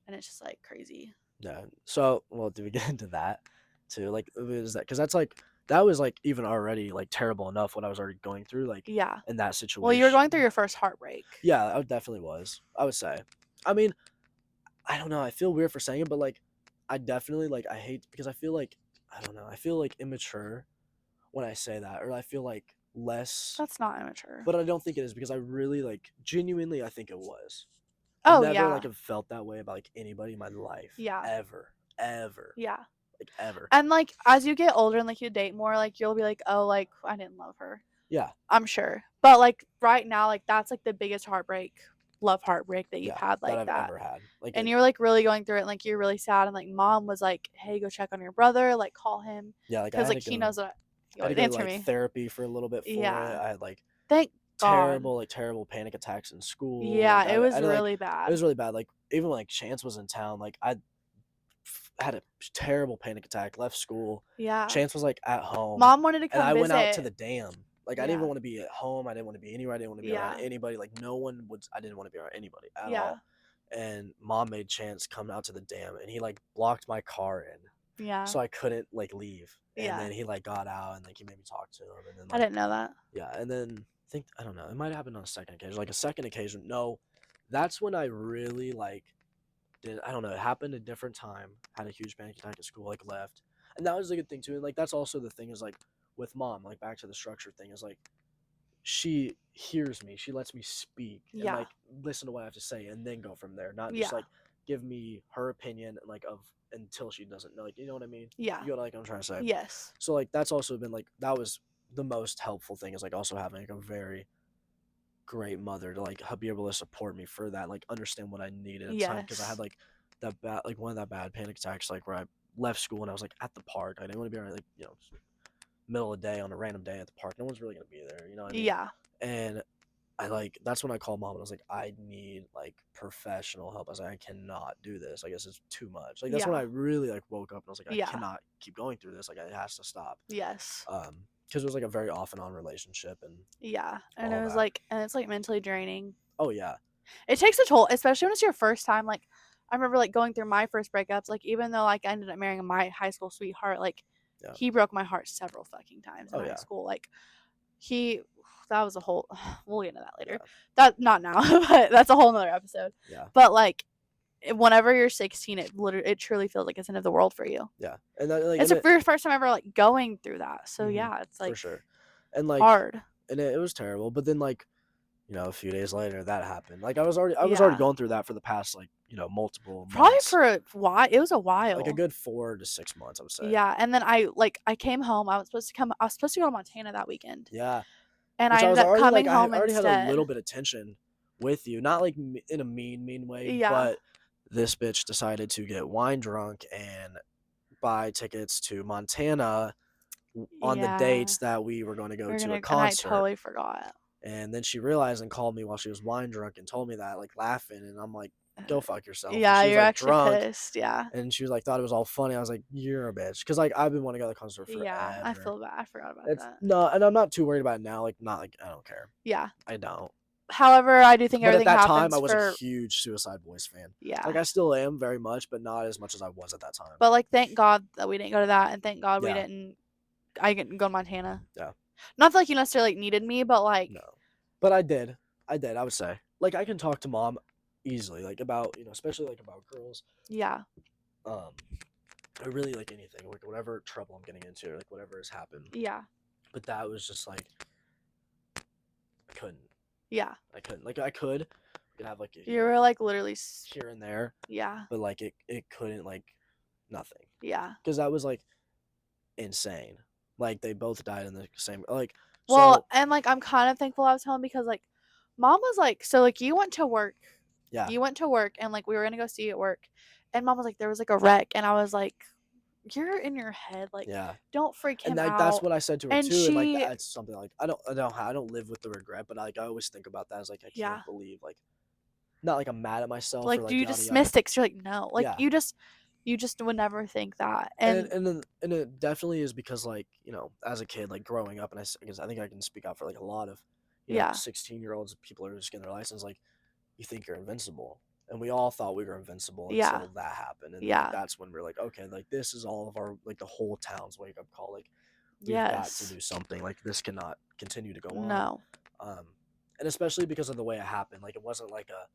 And it's just like crazy. yeah. So well, do we get into that too? Like, is that because that's like that was like even already like terrible enough what I was already going through like Yeah. in that situation. Well, you were going through your first heartbreak. Yeah, I definitely was. I would say. I mean, I don't know. I feel weird for saying it, but like I definitely like I hate because I feel like I don't know. I feel like immature when I say that, or I feel like less. That's not immature. But I don't think it is because I really like genuinely. I think it was. I've Oh, never like yeah. have felt that way about like anybody in my life Yeah. ever, ever, Yeah. like ever. And, like, as you get older and, like, you date more, like, you'll be like, "Oh, like, I didn't love her." Yeah, I'm sure. But, like, right now, like, that's, like, the biggest love heartbreak that you've yeah, had that like I've that. ever had. Like And it, you're, like, really going through it, and, like, you're really sad, and, like, mom was like, "Hey, go check on your brother, like, call him, yeah, like cause like, he knows that." I You had to always go to answer like me. therapy for a little bit for it. Yeah. I had like Thank God. terrible panic attacks in school. Yeah, Like it was I like really it bad. was really bad. Like even when like Chance was in town, like I had a terrible panic attack, left school. Yeah. Chance was like at home, Mom wanted to and come I went out to visit. the dam. Like I didn't even Yeah. want to be at home. I didn't want to be anywhere. I didn't want to be around Yeah. anybody. Like no one would. I didn't want to be around anybody at Yeah. all. And mom made Chance come out to the dam, and he like blocked my car in, Yeah. so I couldn't like leave. And Yeah. then he like got out, and like he made me talk to him, and then I like didn't know that. yeah, and then I don't know. It might have happened on a second occasion. Like a second occasion. No, that's when I really like did. I don't know. It happened a different time. Had a huge panic attack at school. Like left, and that was a good thing too. And like that's also the thing is like with mom. Like back to the structure thing is like she hears me. She lets me speak and Yeah. like listen to what I have to say, and then go from there. Not just Yeah. like give me her opinion like of until she doesn't know. Like you know what I mean? Yeah. You know like I'm trying to say. Yes. So like that's also been like that was the most helpful thing is like also having like a very great mother to like be able to support me for that, like understand what I needed at the time because I had Yes. like that bad like one of that bad panic attacks like where I left school and I was like at the park. I didn't want to be around like middle of the day on a random day at the park. No one's really gonna be there, you know what I mean? Yeah. And I like that's when I called mom and I was like, I need like professional help. I was like, I cannot do this. I guess it's too much. Like that's when I Yeah. really like woke up and I was like, I Yeah. cannot keep going through this. Like it has to stop. Yes. Because it was like a very off and on relationship and Yeah. And it all was that. like, and it's like mentally draining. Oh yeah. It takes a toll, especially when it's your first time. Like, I remember like going through my first breakups. Like, even though like I ended up marrying my high school sweetheart, like Yeah. he broke my heart several fucking times in Oh high yeah. school. Like, he, that was a whole. We'll get into that later. Yeah. That not now, but that's a whole nother episode. Yeah. But like, whenever you're 16, it truly feels like it's the end of the world for you. Yeah. And that like It's the first time ever like going through that. So yeah, it's for like sure. And like hard. and it was terrible. But then like a few days later that happened. Like I was already Yeah. going through that for the past like multiple Probably months. for a while. It was a Like a while. good 4 to 6 months, I would say. Yeah, and then I came home. I was supposed to go to Montana that weekend, Yeah. and Which I I ended was up already coming like I home already had a instead. little bit of tension with you, not like in a mean way, Yeah. but this bitch decided to get wine drunk and buy tickets to Montana on the Yeah. dates that we were going to go We're to a gonna and I concert. totally forgot. And then she realized and called me while she was wine drunk and told me that, like laughing. And I'm like, go fuck yourself. And Yeah, she was you're like actually drunk pissed. Yeah. and she was like, thought it was all funny. I was like, you're a bitch. Cause like I've been wanting to go to the concert Yeah, I forever. feel bad. I forgot about It's that. no, and I'm not too worried about it now. Like, not like I don't care. Yeah. I don't. However, I do think But at everything that time, I happens was a for huge Suicide Boys fan. yeah. Like, I still am very much, but not as much as I was at that time. But like thank God that we didn't go to that and thank God Yeah. I didn't go to Montana. Yeah. Not that like you necessarily needed me, but like No. But I did. I would say. Like, I can talk to mom easily, like, about, especially, like, about girls. yeah. Or really, like, anything. Like, whatever trouble I'm getting into, or, like, whatever has happened. Yeah. But that was just, like, I couldn't. Yeah. I couldn't. Like, I could have, like, You were like literally here and there. yeah. But, like, it couldn't, like, nothing. Yeah. Because that was, like, insane. Like, they both died in the same, like, Well, so, and like I'm kind of thankful I was home because like mom was like, so like you went to work. yeah. You went to work and like we were gonna go see you at work. And mom was like, there was like a wreck and I was like, you're in your head, like Yeah. don't freak him And out. that's what I said to her And too. And like she that's something like I don't live with the regret, but like I always think about that as like I yeah. can't believe like not like I'm mad at myself or Like like do you yada dismiss yada. it? 'Cause you're like, no. Like Yeah. you just would never think that. And And and it definitely is because like, as a kid, like growing up and because I think I can speak out for like a lot of, yeah. 16-year-olds, people are just getting their license, like you think you're invincible. And we all thought we were invincible Yeah. until that happened. And Yeah. like that's when we're like, okay, like this is all of our like the whole town's wake up call. Like we've got to Yes. do something. Like this cannot continue to go on. No. And especially because of the way it happened. Like it wasn't like a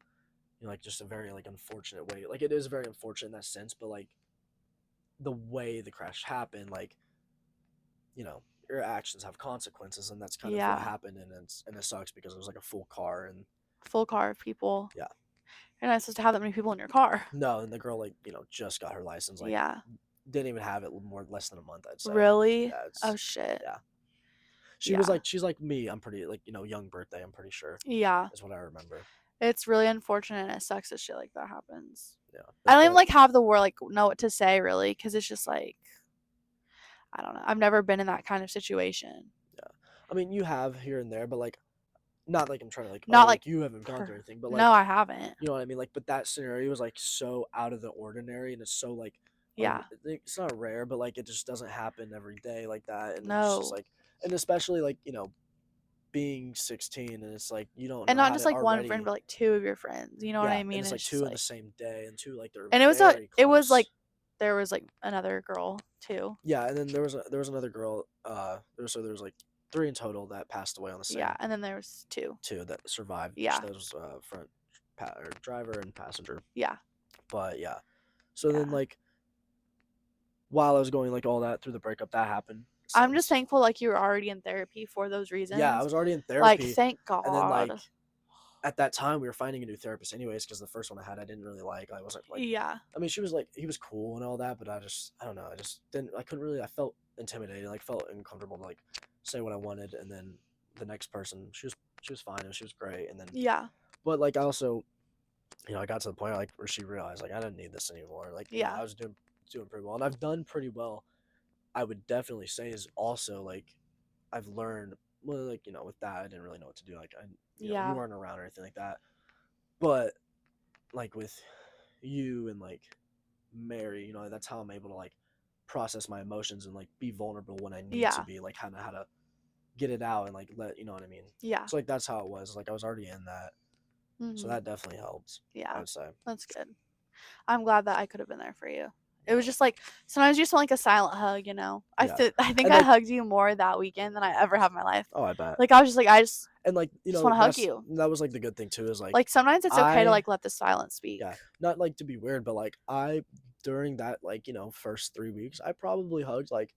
like just a very like unfortunate way. Like it is very unfortunate in that sense, but like the way the crash happened, like, your actions have consequences, and that's kind of what Yeah. happened, and it sucks because it was like a full car, and Full car of people. yeah. You're not supposed to have that many people in your car. No, and the girl, like, just got her license, like, Yeah. didn't even have it less than a month, I'd say. Really? Yeah, Oh shit. yeah. Yeah. She's like me. I'm pretty, like, young birthday. I'm pretty sure Yeah. is what I remember. It's really unfortunate and it sucks that shit like that happens. Yeah, I don't even but like have the word like know what to say really because it's just like I don't know. I've never been in that kind of situation. yeah, I mean, you have here and there, but like, not like I'm trying to like, oh, Not like like you haven't gone through anything, but like, no, I haven't. you know what I mean? Like, but that scenario was like so out of the ordinary, and it's so like, Yeah. it's not rare, but like it just doesn't happen every day like that, and it's just No. like, and especially like, being 16, and it's like you don't And know not how just to like one friend, already. but like two of your friends. You know what Yeah, I and mean? it's like It's just two in the like same day, and two like they're and very it was like close. there was like another girl too. Yeah, and then there was another girl. There was like three in total that passed away on the Yeah, same and then there was two. two that survived. Yeah. That was front or driver and passenger. Yeah. But yeah, so then Yeah. like while I was going like all that through the breakup, that happened I'm just since. thankful like you were already in therapy for those Yeah, I reasons. was already in Like therapy, thank and then God. like at that time we were finding a new therapist anyways because the first one I had I didn't really like. I wasn't like. Yeah. I mean, she was like he was cool and all that, but I don't know. I just didn't. I couldn't really. I felt intimidated. Like felt uncomfortable to like say what I wanted, and then the next person she was fine and she was great, and then Yeah. but like I also I got to the point like where she realized like I didn't need this anymore. Like Yeah. I was doing pretty well, and I've done pretty well. I would definitely say is also like I've learned well like with that I didn't really know what to do. Like you Yeah. weren't around or anything like that, but like with you and like Mary, that's how I'm able to like process my emotions and like be vulnerable when I need to Yeah. be, like kind of how to get it out and like let you know what I mean. Yeah. So like that's how it was. Like I was already in that, so Mhm. that definitely helps. I Yeah. would say. That's good. I'm glad that I could have been there for you. It was Yeah, just like sometimes you just want like a silent hug, you know. yeah, I think and I like hugged you more that weekend than I ever have in my life. oh, I bet. Like I was just like I And like just want to hug you. that was like the good thing too is like Like sometimes it's okay to I like let the silence speak. yeah not like to be weird, but like I during that like first 3 weeks I probably hugged like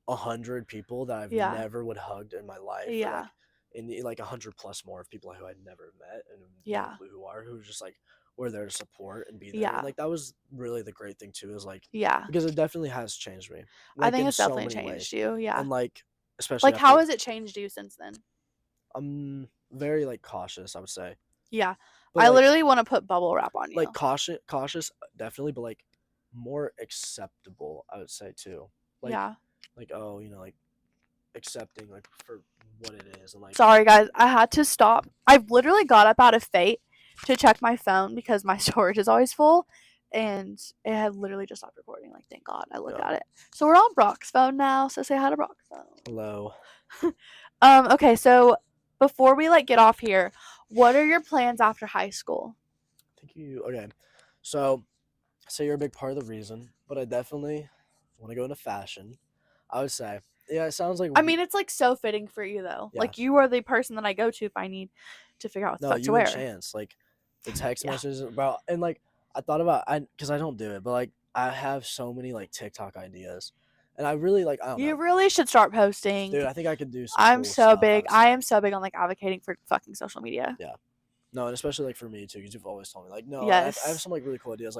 100 people that I've Yeah. never would hugged in my life, or Yeah. like in like 100 plus more of people who I'd never met and no Yeah. clue who were just like were there to support and be there, and Yeah. like that was really the great thing too is like Yeah. because it definitely has changed me I like think in it's so definitely many ways, changed you. Yeah. and like especially Like how after has it changed you since then? I'm very like cautious I would say, Yeah. but I literally want to put bubble wrap on like you. cautious definitely, but like more acceptable I would say too, Yeah. like oh like accepting like for what it is and like Sorry guys, I had to stop. I literally got up out of fate to check my phone because my storage is always full and it had literally just stopped recording. Like thank God I looked yeah. at it. So we're on Brock's phone now, so say hi to Brock's phone. Hello. Okay, so before we like get off here, what are your plans after high school? Thank you. Okay. So, say you're a big part of the reason, but I definitely want to go into fashion. I would say, yeah, it sounds like I mean, it's like so fitting for you though. yeah. Like you are the person that I go to if I need to figure out what the No, fuck to you and wear. Chance, like the text Yeah. messages about, and like I thought about, because I don't do it, but like I have so many like TikTok ideas, and I really like, I don't You know, really should start posting. dude. I think I could do some I'm cool so stuff. I big. would I say, am so big on like advocating for fucking social media. yeah. No, and especially like for me too, because you've always told me like, no, I have Yes. some like really cool ideas,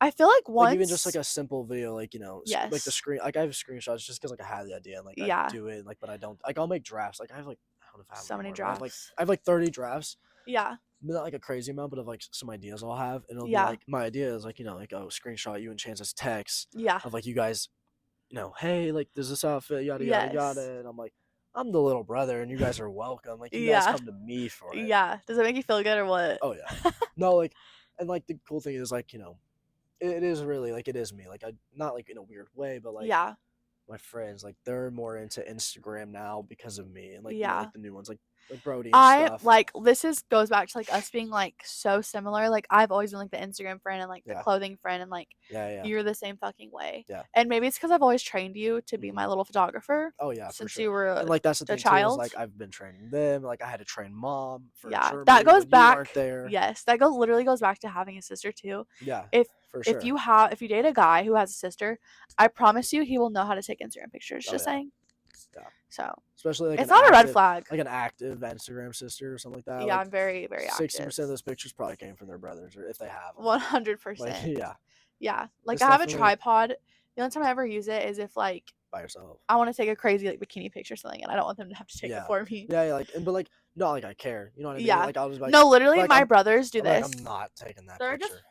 I feel like like even just once like a simple video, like like the yes. screen, like I have screenshots just because like I had the idea and like I Yeah. do it, like but I don't like I'll make drafts. Like I have like I don't know if I have So them many anymore, but drafts. I have like 30 drafts, Yeah. not like a crazy amount, but of like some ideas I'll have, and it'll be Yeah. like my idea is like like oh screenshot you and Chance's text Yeah. of like you guys, hey like does this outfit yada yada Yes. yada, and I'm like I'm the little brother and you guys are welcome. Like you guys Yeah. come to me for it. Yeah. Does it make you feel good or what? Oh yeah, no like, and like the cool thing is like it is really like it is me. Like I not like in a weird way, but like Yeah. my friends like they're more into Instagram now because of me, and like Yeah. like the new ones like like Brody and stuff. Goes back to like us being like so similar. Like I've always been like the Instagram friend and like the clothing friend, and like Yeah. you're the same fucking way. Yeah. And maybe it's because I've always trained you to be my little photographer. Oh yeah, for since sure. you were And like that's the a thing too, is child. like I've been training them. Like I had to train mom for Yeah, Germany that goes when you back. weren't there. Yes, that literally goes back to having a sister too. Yeah, If for sure. if you date a guy who has a sister, I promise you he will know how to take Instagram pictures. Oh, Just yeah. saying. Yeah. So Especially like it's not a red active, flag. like an active Instagram sister or something like that. Yeah, like I'm very, very active. 60% of those pictures probably came from their brothers, or if they have them. 100%. Like yeah, Yeah, like It's I have a definitely- tripod. The only time I ever use it is if like by yourself. I want to take a crazy like bikini picture or something, and I don't want them to have to take it Yeah. for me. Yeah, like but like not like I care. You know what I mean? Yeah. Like I'll just be like, No, literally, like, my brothers do I'm like, this. I'm not taking that They're picture. just.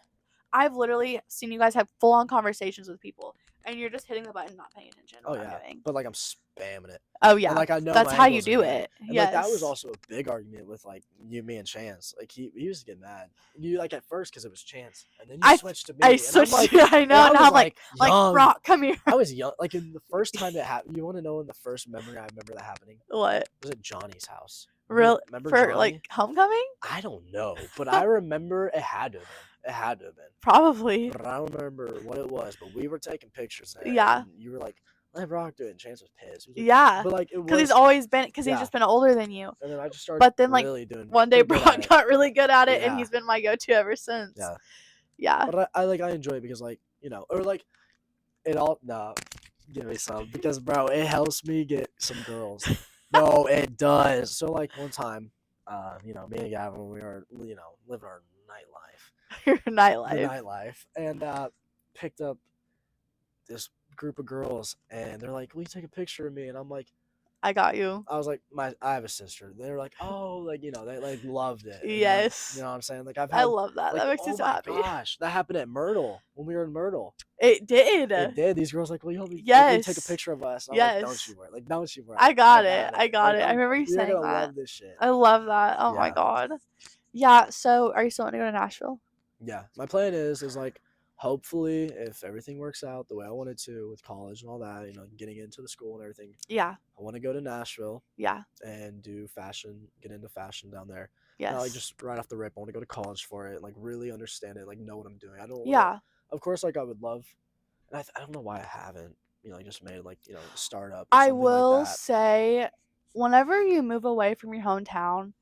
I've literally seen you guys have full on conversations with people, and you're just hitting the button, not paying attention to Oh what yeah, I'm doing. but like I'm spamming it. Oh yeah, And, like I know that's my how you angles are do good. it. And, Yes. like that was also a big argument with like me and Chance. Like he used to get mad. You like at first because it was Chance, and then you switched to me. I and switched. I'm like, I know. and Now I'm like young. Brock, come here. I was young. Like in the first time that happened. You want to know in the first memory I remember that happening? What? Was at Johnny's house. Real Remember for Johnny? like homecoming? I don't know, but I remember it had to have been. It had to have been. Probably. But I don't remember what it was. But we were taking pictures there. Yeah. And you were like, let Brock do it. And Chance was pissed. He was like, Yeah. But like it was because he's always been he's Yeah. just been older than you. And then I just started. But then like really doing one day pretty good at Brock it. got really good at it, and Yeah. he's been my go-to ever since. Yeah. Yeah. But I enjoy it because like or like it all give me some because bro it helps me get some girls. No, it does. So like one time, me and Gavin we were living our nightlife. Your The nightlife. nightlife, and picked up this group of girls, and they're like, "Will you take a picture of me?" And I'm like, I got you. I was like, I have a sister. They were like, oh, like they like loved it. And, like, Yes. you know what I'm saying? Like I've I had, love that. like, That makes me oh so my happy. gosh, that happened at Myrtle when we were in Myrtle. It did. It did. These girls like, will you help me? Will you Yes. take a picture of us? And I'm Yes. like, don't you worry. Like, don't you worry. I got it. I got Like, it. I remember you You're saying gonna that. love this shit. I love that. Oh my Yeah. god. Yeah. So, are you still want to go to Nashville? Yeah, my plan is like hopefully if everything works out the way I wanted to with college and all that, getting into the school and everything, Yeah. I want to go to Nashville Yeah. and do fashion, get into fashion down there. Yes. Not like just right off the rip. I want to go to college for it, like really understand it, like know what I'm doing. I don't. Yeah. Of course, like I would love, and I don't know why I haven't, just made like a startup. Or I something will like that. say, whenever you move away from your hometown,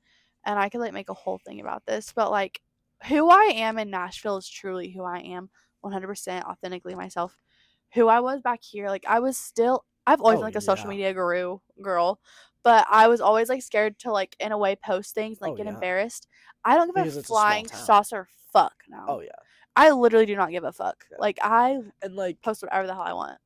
and I could like make a whole thing about this, but like who I am in Nashville is truly who I am, 100% authentically myself. Who I was back here, like I've always been like a social media girl, but I was always like scared to like in a way post things, like get embarrassed. I don't give Because a it's a small flying town. saucer fuck now. Oh yeah. I literally do not give a fuck. Yeah. Like I And like post whatever the hell I want.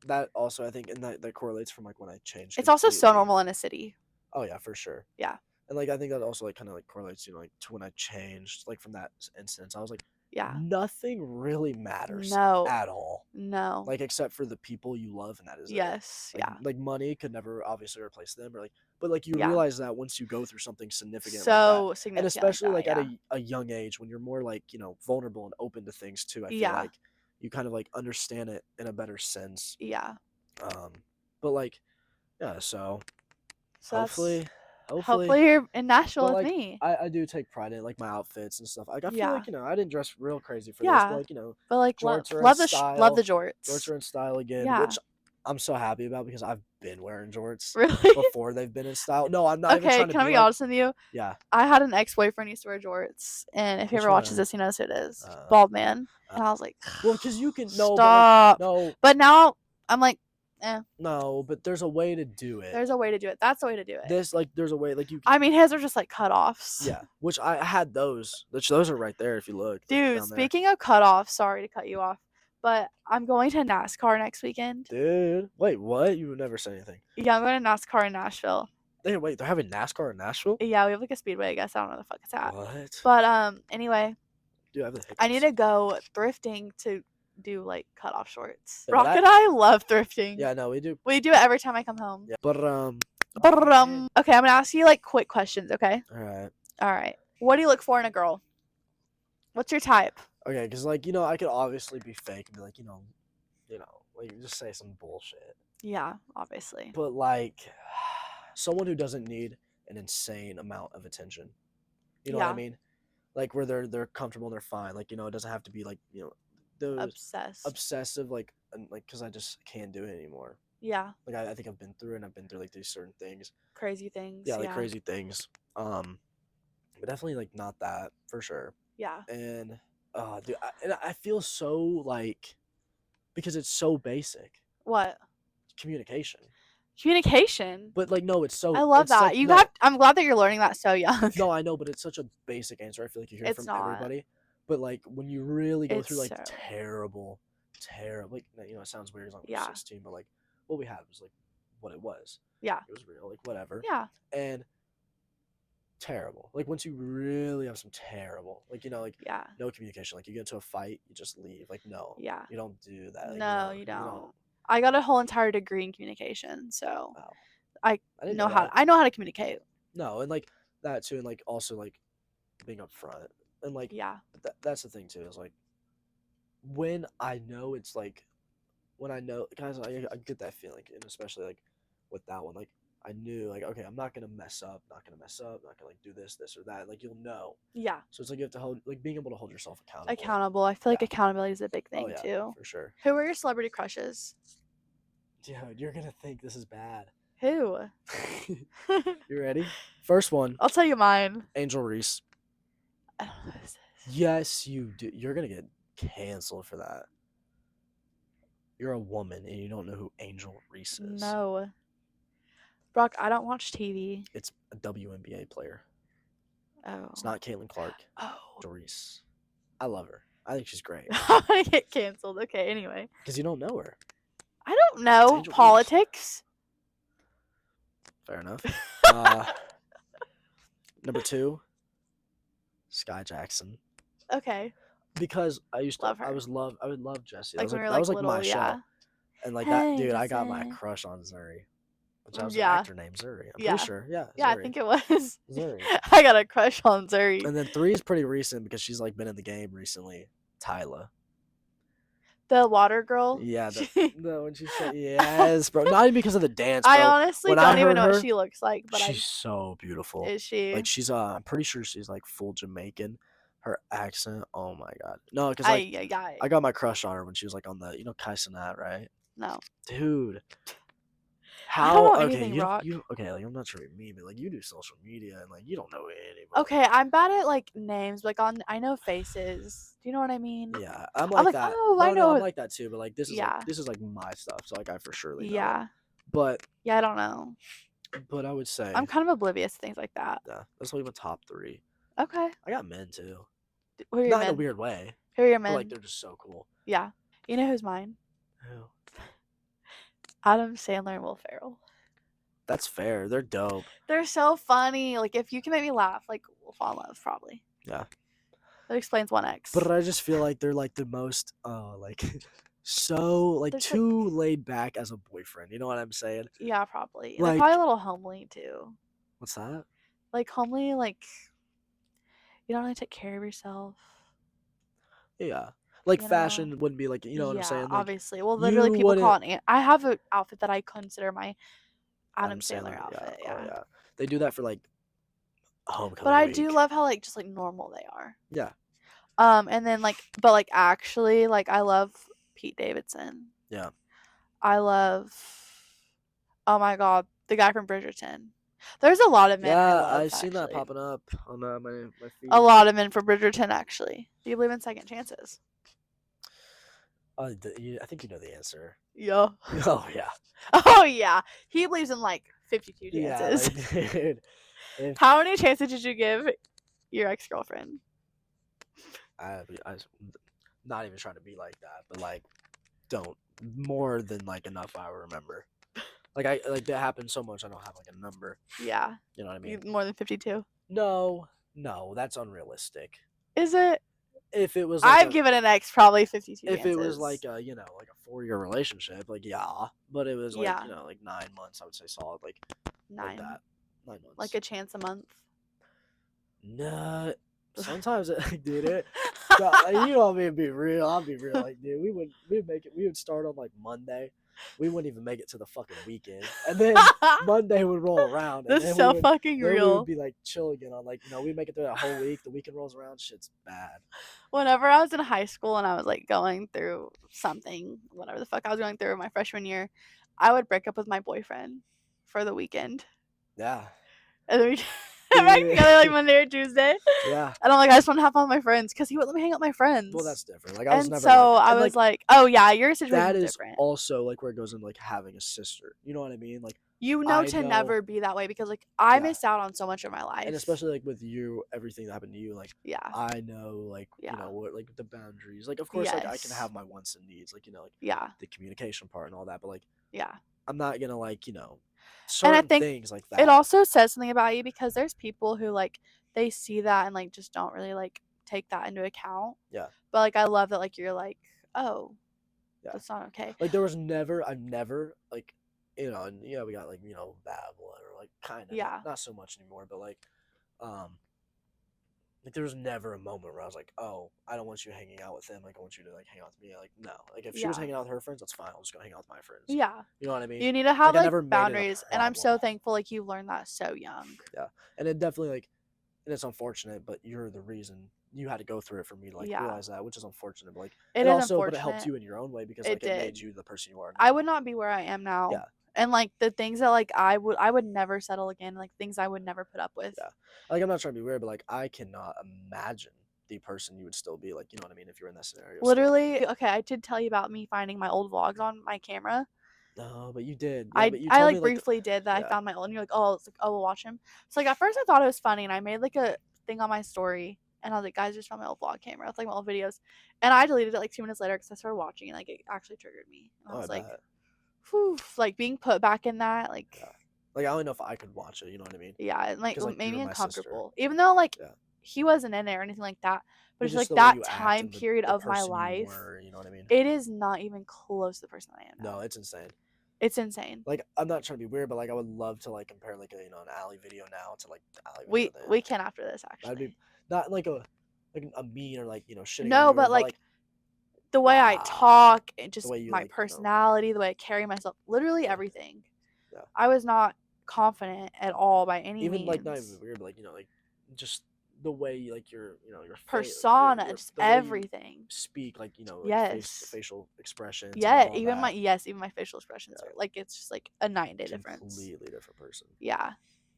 that also I think, and that correlates from like when I changed. It's also so completely. normal in a city. Oh yeah, for sure. Yeah. And like I think that also like kind of like correlates, like to when I changed, like from that instance, I was like, Yeah. nothing really matters No. at all. No. Like except for the people you love, and that is Yes. it. Like, Yeah. Like money could never obviously replace them, or like, but like you Yeah. realize that once you go through something significant, So like that. significant. And especially like that, at a young age when you're more like vulnerable and open to things too. I feel Yeah. like you kind of like understand it in a better sense. Yeah. But like, yeah. So So hopefully hopefully you're in Nashville But, with like, me. I do take pride in like my outfits and stuff. Like I feel Yeah. like I didn't dress real crazy for this, Yeah. but like But like jorts are in love the Jorts jorts. are in style again, Yeah. which I'm so happy about because I've been wearing jorts Really? before they've been in style. No, I'm not even Okay, trying to can I be be like, honest with you? yeah. I had an ex-boyfriend who used to wear jorts, and if he Which ever watches one? this, he knows who it is. Bald man. And I was like, Well, because you can stop. no, But now I'm like, no, but there's a way to do it. there's a way to do it. That's the way to do it. This like there's a way like you. I mean, his are just like cutoffs. Yeah, which I had those. Which those are right there if you look. Dude, down there. speaking of cutoffs, sorry to cut you off, but I'm going to NASCAR next weekend. Dude, wait, what? You would never say anything. Yeah, I'm going to NASCAR in Nashville. Hey, wait, they're having NASCAR in Nashville? Yeah, we have like a speedway, I guess. I don't know where the fuck it's at. What? But anyway, Dude, I have the hiccups. I need to go thrifting to do like cutoff shorts. Yeah, Brock and I love thrifting. Yeah, no, we do. We do it every time I come home. Yeah, but Okay, I'm gonna ask you like quick questions, okay? All right. What do you look for in a girl? What's your type? Okay, because like I could obviously be fake and be like like just say some bullshit. Yeah, obviously. But like someone who doesn't need an insane amount of attention. You know what I Yeah. mean? Like where they're comfortable and they're fine. Like, it doesn't have to be like, those Obsessed. obsessive, like, and like, because I just can't do it anymore. Yeah. Like, I think I've been through it, and I've been through like these certain things. Crazy things. Yeah, like Yeah. crazy things. But definitely like not that for sure. Yeah. And dude, I feel so like, because it's so basic What? communication. Communication. But like, no, I love it's such that. You no, have. I'm glad that you're learning that so young. no, I know, but it's such a basic answer. I feel like you hear it It's from not. everybody. But like when you really go It's through like so. terrible, like, it sounds weird as I'm Yeah. 16, but like what we had was like what it was. Yeah. It was real, like whatever. Yeah. And terrible. Like once you really have some terrible, like, like Yeah. no communication. Like you get into a fight, you just leave. Like, no, Yeah. you don't do that. Like, No, you you don't. don't. I got a whole entire degree in communication, so Wow, I I didn't know know how. that. I know how to communicate. No, and like that too, and like also like being upfront, and like Yeah. that's the thing too, is like when I know it's like when I know, guys, I get that feeling, and especially like with that one, like I knew like, okay, I'm not gonna mess up, not gonna like do this or that. Like you'll know. Yeah. So it's like you have to hold, like being able to hold yourself accountable. Accountable. I feel like Yeah. accountability is a big Oh thing yeah, too. for sure. Who are your celebrity crushes? Dude, you're gonna think this is bad. Who? You ready? First one, I'll tell you mine. Angel Reese. I don't know who this is. Yes, you do. You're gonna get canceled for that. You're a woman and you don't know who Angel Reese is. No. Brock, I don't watch TV. It's a WNBA player. Oh. It's not Caitlin Clark. Oh. Angel Reese. I love her. I think she's great. I'm gonna get canceled. Okay, anyway. Because you don't know her. I don't know Angel politics. Fair enough. Number 2, Sky Jackson. Okay. Because I used to Love her. I would love Jessie. Like when we were that was like little, my yeah. show. And like Hey, that dude, I got my Jessie. crush on Zuri. Which I was Yeah. an actor named Zuri. I'm Yeah. pretty sure. Yeah. Yeah, Zuri. I think it was. Zuri. I got a crush on Zuri. And then 3 is pretty recent because she's like been in the game recently. Tyla. The water girl. Yeah, no, when she said yes, bro. Not even because of the dance, bro. I honestly When don't I even heard know her, what she looks like, but she's so beautiful. is she? Like she's I'm pretty sure she's like full Jamaican. Her accent, oh my god. No, because like I got my crush on her when she was like on the Kai Cenat, right? No. Dude. I don't know anything, Brock. Okay, like I'm not sure what you mean, but like you do social media and like you don't know anybody. Okay, I'm bad at like names. Like I know faces. Do you know what I mean? Yeah, I'm like that. Oh, no, I know. I'm like that too. But like this is like my stuff, so like I for surely know. Yeah. But yeah, I don't know. But I would say I'm kind of oblivious to things like that. Yeah, that's like my top 3. Okay. I got men too. Who are your Not men? in a weird way. Who are your But men? like they're just so cool. Yeah. You know who's mine? Who? Adam Sandler and Will Ferrell. That's fair. They're dope. They're so funny. Like if you can make me laugh, like we'll fall in love probably. Yeah. That explains 1X. But I just feel like they're like the most like so like They're too laid back as a boyfriend. You know what I'm saying? Yeah, probably. Like, they're probably a little homely too. What's that? Like homely, like you don't really take care of yourself. Yeah. Like fashion wouldn't be like, you know what I'm saying? Like, obviously. Well, literally people call it I have an outfit that I consider my Adam Sandler outfit. Yeah. Oh, yeah. They do that for like homecoming. But I do love how like just like normal they are. Yeah. And then like but like actually like I love Pete Davidson. Yeah. I love oh my god, the guy from Bridgerton. There's a lot of men. Yeah, I love, I've seen that popping up on my feed. A lot of men from Bridgerton actually. Do you believe in second chances? I think you know the answer. Yeah. Oh yeah. Oh yeah. He believes in like 52 chances. Yeah, like, dude. How many chances did you give your ex-girlfriend? I not even trying to be like that, but like don't more than like enough I remember. Like that happens so much I don't have like a number. Yeah. You know what I mean? More than 52? No, that's unrealistic. Is it? If it was like I've given an ex probably 52 If chances. it was like a, like a 4-year relationship, like yeah. But it was like, like 9 months, I would say solid, like 9. Like that. 9 months. Like a chance a month? Nah. Sometimes dude, you know me to be real. I'll be real. Like, dude, we would make it. We would start on like Monday, we wouldn't even make it to the fucking weekend. And then Monday would roll around, and That's so fucking then we would real. be like chill again on like, we make it through that whole week. The weekend rolls around, shit's bad. Whenever I was in high school and I was like going through something, whatever the fuck I was going through my freshman year, I would break up with my boyfriend for the weekend. Yeah. And then we get back together like Monday or Tuesday. Yeah. And I'm like, I just want to have fun with my friends because he wouldn't let me hang out with my friends. Well, that's different. Like I was and never so like, I and, was like, like, oh yeah, your situation that is is different. also like where it goes in like having a sister. You know what I mean? Like You know I to know, never be that way because like I yeah. missed out on so much of my life. And especially like with you, everything that happened to you, like yeah, I know like Yeah. you know what like the boundaries. Like of course like I can Yes. have my wants and needs, like like yeah, the communication part and all that, but like yeah. I'm not gonna like And I certain think things like it that. also says something about you because there's people who like they see that and like just don't really like take that into account. Yeah. But like I love that like you're like, oh, Yeah. that's not okay. Like there was I've never like and yeah, we got like bad blood or like kind of Yeah. not so much anymore, but like there was never a moment where I was like, oh, I don't want you hanging out with them. Like I want you to like hang out with me. Like no, like if she was Yeah. hanging out with her friends, that's fine. I'll just go hang out with my friends. Yeah. You know what I mean? You need to have Like I like never made it a boundaries, and I'm so problem. thankful like you learned that so young. Yeah, and it definitely like, and it's unfortunate, but you're the reason you had to go through it for me to like Yeah. realize that, which is unfortunate. But like It it is also, but it helped unfortunate. you in your own way because It like it made did. you the person you are now. I would not be where I am now. Yeah. And like the things that like I would never settle again, like things I would never put up with. Yeah. Like I'm not trying to be weird, but like I cannot imagine the person you would still be, like, you know what I mean, if you're in that scenario. Still. Literally, okay, I did tell you about me finding my old vlogs on my camera. No, but you did. Yeah, but you I told like me like briefly did that. yeah. I found my old, and you're like, oh, it's like, oh, we'll watch him. So like at first I thought it was funny, and I made like a thing on my story, and I was like, guys, just found my old vlog camera with like my old videos, and I deleted it like 2 minutes later because I started watching, and like it actually triggered me, and I was like, whew, like being put back in that, like. Yeah. Like I don't know if I could watch it. You know what I mean? Yeah, and like like, made me uncomfortable, sister. even though like Yeah. he wasn't in there or anything like that. But it's just like the way that you act time and period the of my person you life. were, you know what I mean? It is not even close to the person I am now. No, it's insane. It's insane. Like I'm not trying to be weird, but like I would love to like compare like an Ally video now to like the Ally video then. We can after this That'd be actually. not like a mean or like shitting on No, you, but or, like the way I talk and just way you, my like, personality, the way I carry myself, literally Yeah. everything. Yeah. I was not confident at all by any even means. like not even weird, but like like just the way you, like your your persona, your, just the way you everything. speak, like like Yes. facial expressions. Yeah, and all even that. my facial expressions Yeah. are like it's just like a night and day difference. Completely different person. Yeah,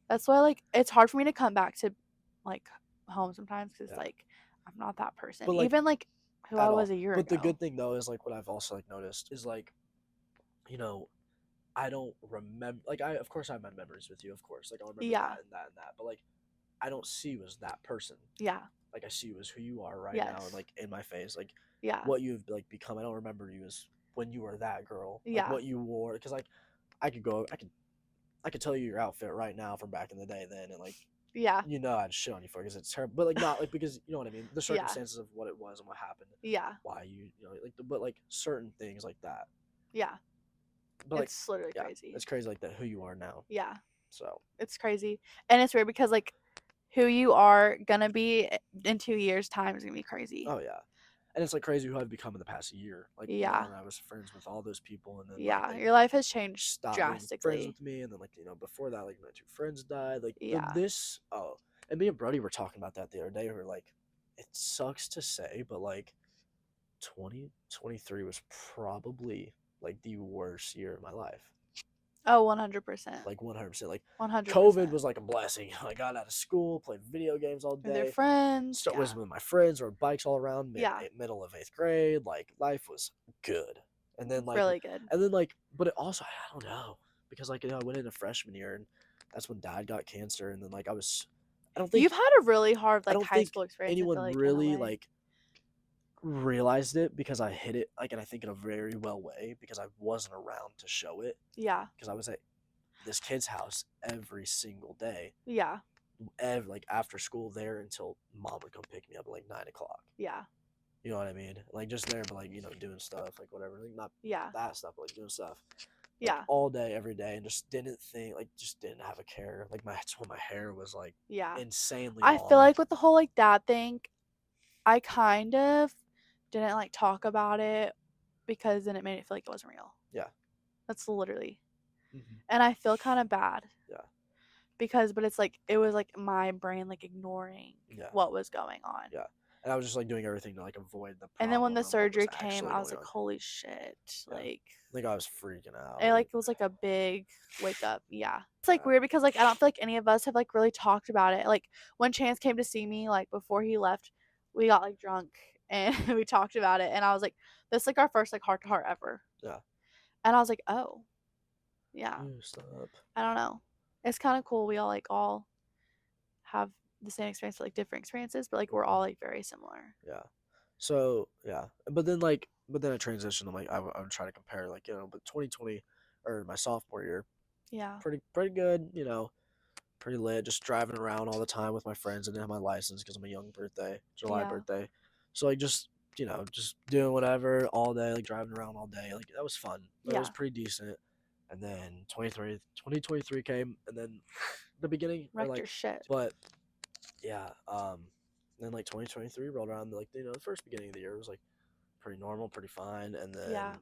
that's why like it's hard for me to come back to like home sometimes because Yeah. like I'm not that person. But, like, even like who I at was all. a year But ago. the good thing though is like what I've also like noticed is like, I don't remember, like I of course I have my memories with you, of course, like I'll remember Yeah. that and that and that, but like I don't see you as that person. Yeah, Like I see you as who you are right now, and Yes. like in my face, like yeah, what you've like become. I don't remember you as when you were that girl, like Yeah. what you wore, because like I could tell you your outfit right now from back in the day then, and like yeah, I'd shit on you for it because it's terrible, but like not like because you know what I mean, the Yeah. circumstances of what it was and what happened, yeah, why like but like certain things like that, yeah. but like It's literally yeah, crazy. it's crazy like that who you are now. Yeah, So it's crazy, and it's weird because like who you are gonna be in 2 years' time is gonna be crazy. oh yeah, and it's like crazy who I've become in the past year. Like Yeah. and I was friends with all those people, and then Yeah, like, they your life has changed stopped being friends drastically. with me, and then like before that, like my two friends died. Like Yeah. and me and Brody were talking about that the other day. We were like, it sucks to say, but like 2023 was probably like the worst year of my life. Oh, 100%. Like 100%. Like 100%. COVID was like a blessing. I got out of school, played video games all With their day, friends. was with my friends, rode bikes all around. Yeah. Middle of 8th grade, like life was good. And then like Really good. and then like, but it also I don't know, because like I went into freshman year, and that's when Dad got cancer, and then like I don't think You've had a really hard I like don't high think school experience. anyone I feel like, in a really way. like realized it because I hit it like, and I think in a very well way, because I wasn't around to show it, Yeah. because I was at this kid's house every single day, Yeah. like after school there until Mom would come pick me up at like 9 o'clock. Yeah. You know what I mean? Like just there, but like doing stuff, like whatever, like not Yeah. that stuff, but like doing stuff. Like, Yeah. all day, every day, and just didn't think, like just didn't have a care. Like my hair was like Yeah. insanely I long. feel like with the whole like dad thing, I kind of didn't like talk about it because then it made it feel like it wasn't real. Yeah. That's literally. Mhm. And I feel kind of bad Yeah. because, but it's like, it was like my brain like ignoring Yeah. what was going on. Yeah. And I was just like doing everything to like avoid the And then when problem the and what was surgery came, actually I was going like, on. holy shit. Yeah. Like, I think I was freaking out. it like, it was like a big wake up. Yeah. It's like Yeah. weird because like, I don't feel like any of us have like really talked about it. Like, when Chance came to see me, like before he left, we got like drunk and we talked about it. And I was like, this is like our first like heart to heart ever. Yeah. And I was like, oh, yeah. Ooh, stop. I don't know. It's kind of cool. We all have the same experience, but like different experiences, but like we're all like very similar. Yeah. So yeah, but then I transitioned. I'm like, I'm trying to compare, like, but 2020 or my sophomore year, Yeah. pretty good, pretty lit. Just driving around all the time with my friends. I didn't have my license because of my young birthday, July Yeah. birthday. So like just just doing whatever all day, like driving around all day. Like that was fun. But it was Yeah. pretty decent. And then 2023 came, and then the beginning or Wrecked like, your shit. but yeah, then like 2023 rolled around, like the first beginning of the year was like pretty normal, pretty fine, and then Yeah.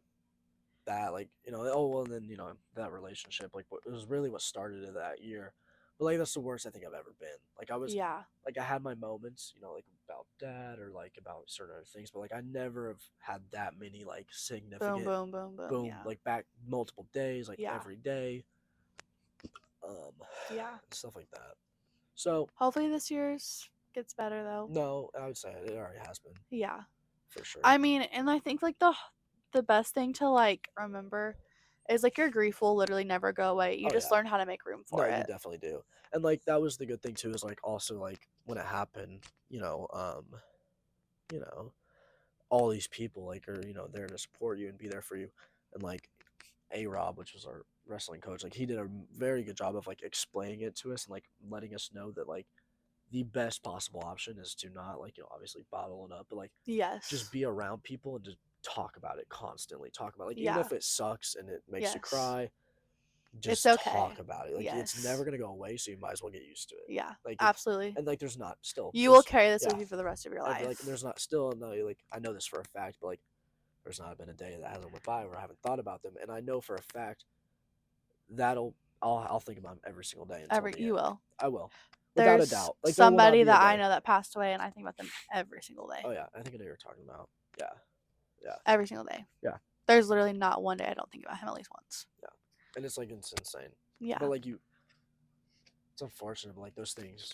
that, like, oh well, and then that relationship, like, it was really what started it that year. But like that's the worst I think I've ever been. Like I was Yeah. like I had my moments, like about that or like about certain other things, but like I never have had that many like Boom, significant boom, boom, boom. boom, Yeah. like back multiple days, like Yeah. every day, um Yeah. and stuff like that. So Hopefully this year's gets better though. no, I would say it already has been, Yeah. for sure. I mean, and I think like the best thing to like remember is like your grief will literally never go away. You Oh just yeah. learn how to make room No, for you it. definitely do. And like that was the good thing too, is like also like when it happened, you know, all these people like are, there to support you and be there for you. And like A Rob, which was our wrestling coach, like he did a very good job of like explaining it to us and like letting us know that like the best possible option is to not, like, obviously bottle it up, but like just Yes. be around people and just talk about it constantly. Talk about, like, even Yeah. if it sucks and it makes you Yes. cry, It's just talk okay. about it. Like it's never Yes. gonna go away, so you might as well get used to it. Yeah. Like it, Absolutely. and like there's not still You will there's carry this with yeah you for the rest of your every like life. there's not still no, like I know this for a fact, but like there's not been a day that hasn't went by where I haven't thought about them, and I know for a fact that'll I'll think about them every single day until the You end. will. I will, without a There's doubt. Like there will not somebody be a that I day. know that passed away, and I think about them every single day. Oh yeah, I think I know what you're talking about. Yeah, yeah, Every single day. yeah, There's literally not one day I don't think about him at least once. yeah. And it's like it's insane. Yeah. But like it's unfortunate, but like those things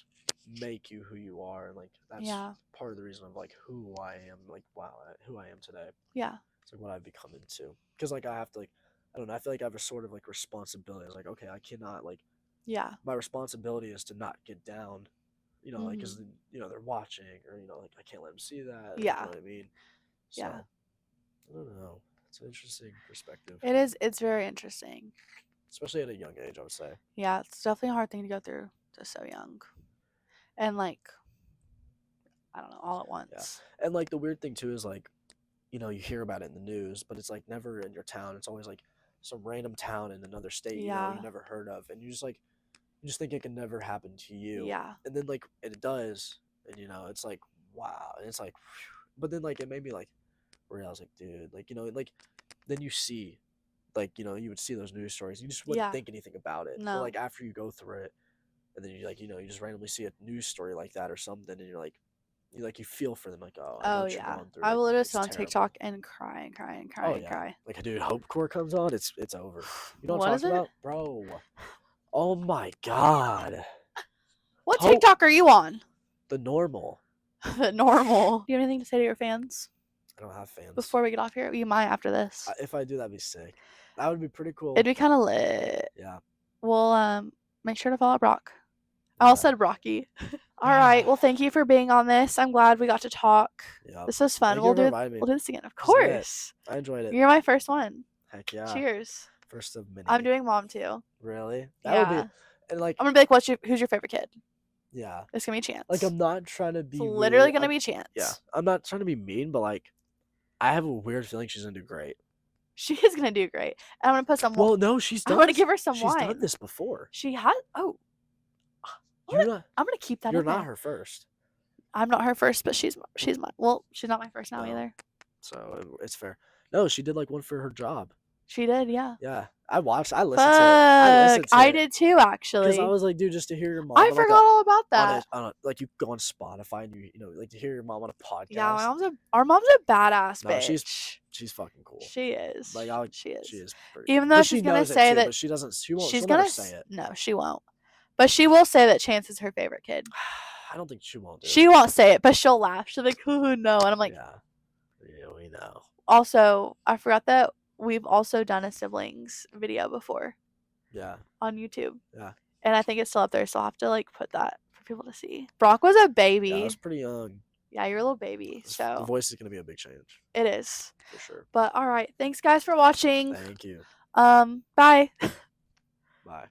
make you who you are, and like that's Yeah. part of the reason of like who I am, like wow, who I am today. Yeah. It's like what I've become into. Because like I have to, like, I don't know, I feel like I have a sort of like responsibility. It's like, okay, I cannot, like, Yeah. my responsibility is to not get down, like, because Mhm. they're watching, or like I can't let them see that, or, you know Yeah. what I mean. Yeah. So I don't know. It's an interesting perspective, It is. It's very interesting. especially at a young age, I would say. Yeah, it's definitely a hard thing to go through just so young. And like, I don't know, all at Yeah, once. and like the weird thing too is like, you hear about it in the news, but it's like never in your town. It's always like some random town in another state, you Yeah. never heard of, and you just think it can never happen to you, Yeah. and then like it does, and it's like wow, and it's like, but then like it made me like realize, like, dude, like, like then you see, like, you would see those news stories, you just wouldn't Yeah. think anything about it, but No. like after you go through it, and then you like, you just randomly see a news story like that or something, and you're like, you feel for them, like, oh, I know Oh what you're yeah. going through, I like will literally it's sit on terrible. TikTok and cry and cry and cry Oh and yeah, cry. like, dude, Hope Core comes on, it's over. You know what What I'm is talking it? about, bro? Oh my god. What Hope TikTok are you on? the normal. The normal. Do you have anything to say to your fans I don't have fans. before we get off here? You might after this. If I do, that'd be sick. That would be pretty It'd cool. be kind of lit. Yeah. Well, make sure to follow Brock. I Yeah. also said Rocky. All right. Well, thank you for being on this. I'm glad we got to talk. Yeah. This was fun. Thank you for We'll inviting me. do this again. Of It was lit. course. I enjoyed it. You're my first one. Heck yeah. Cheers. First of many. I'm doing mom too. Really? That would be, Yeah. and like, I'm gonna be like, who's your favorite kid? yeah. It's gonna be Chance. Like, I'm not trying to It's be literally weird. gonna be Chance. Yeah. I'm not trying to be mean, but like, I have a weird feeling she's gonna do great. She is gonna do great. And I'm gonna put some. Well, no, she's done. I'm gonna give her some She's wine. done this before. She has. Oh. You're not. I'm gonna keep that. You're in not there. her first. I'm not her first, but she's my. Well, she's not my first now No. either. So it's fair. No, she did like one for her job. She did, yeah. Yeah. I watched. I listened to it. I Fuck, listened to I it did too, because I actually. was like, dude, just to hear your mom I on like forgot all about that. like you go on Spotify and like to hear your mom on a Yeah, podcast. our mom's a badass No, bitch. she's fucking cool. She is. Like She she is. is pretty Even cool, though but she's she gonna knows it say too. that But she doesn't. She won't. she's She'll never gonna say it. no, she won't. But she will say that Chance is her favorite kid. I don't think she won't do She it. won't say it, but she'll laugh. She'll be like, "Oh no," and I'm like, Yeah, yeah, we know. also, I forgot that we've also done a siblings video before Yeah, on YouTube, yeah, and I think it's still up there, so I'll have to like put that for people to see. Brock was a yeah. I was baby. pretty young. Yeah, you're a little baby, The so voice is gonna be a big change it is. for sure. But all right, thanks guys for watching. Thank you. Bye.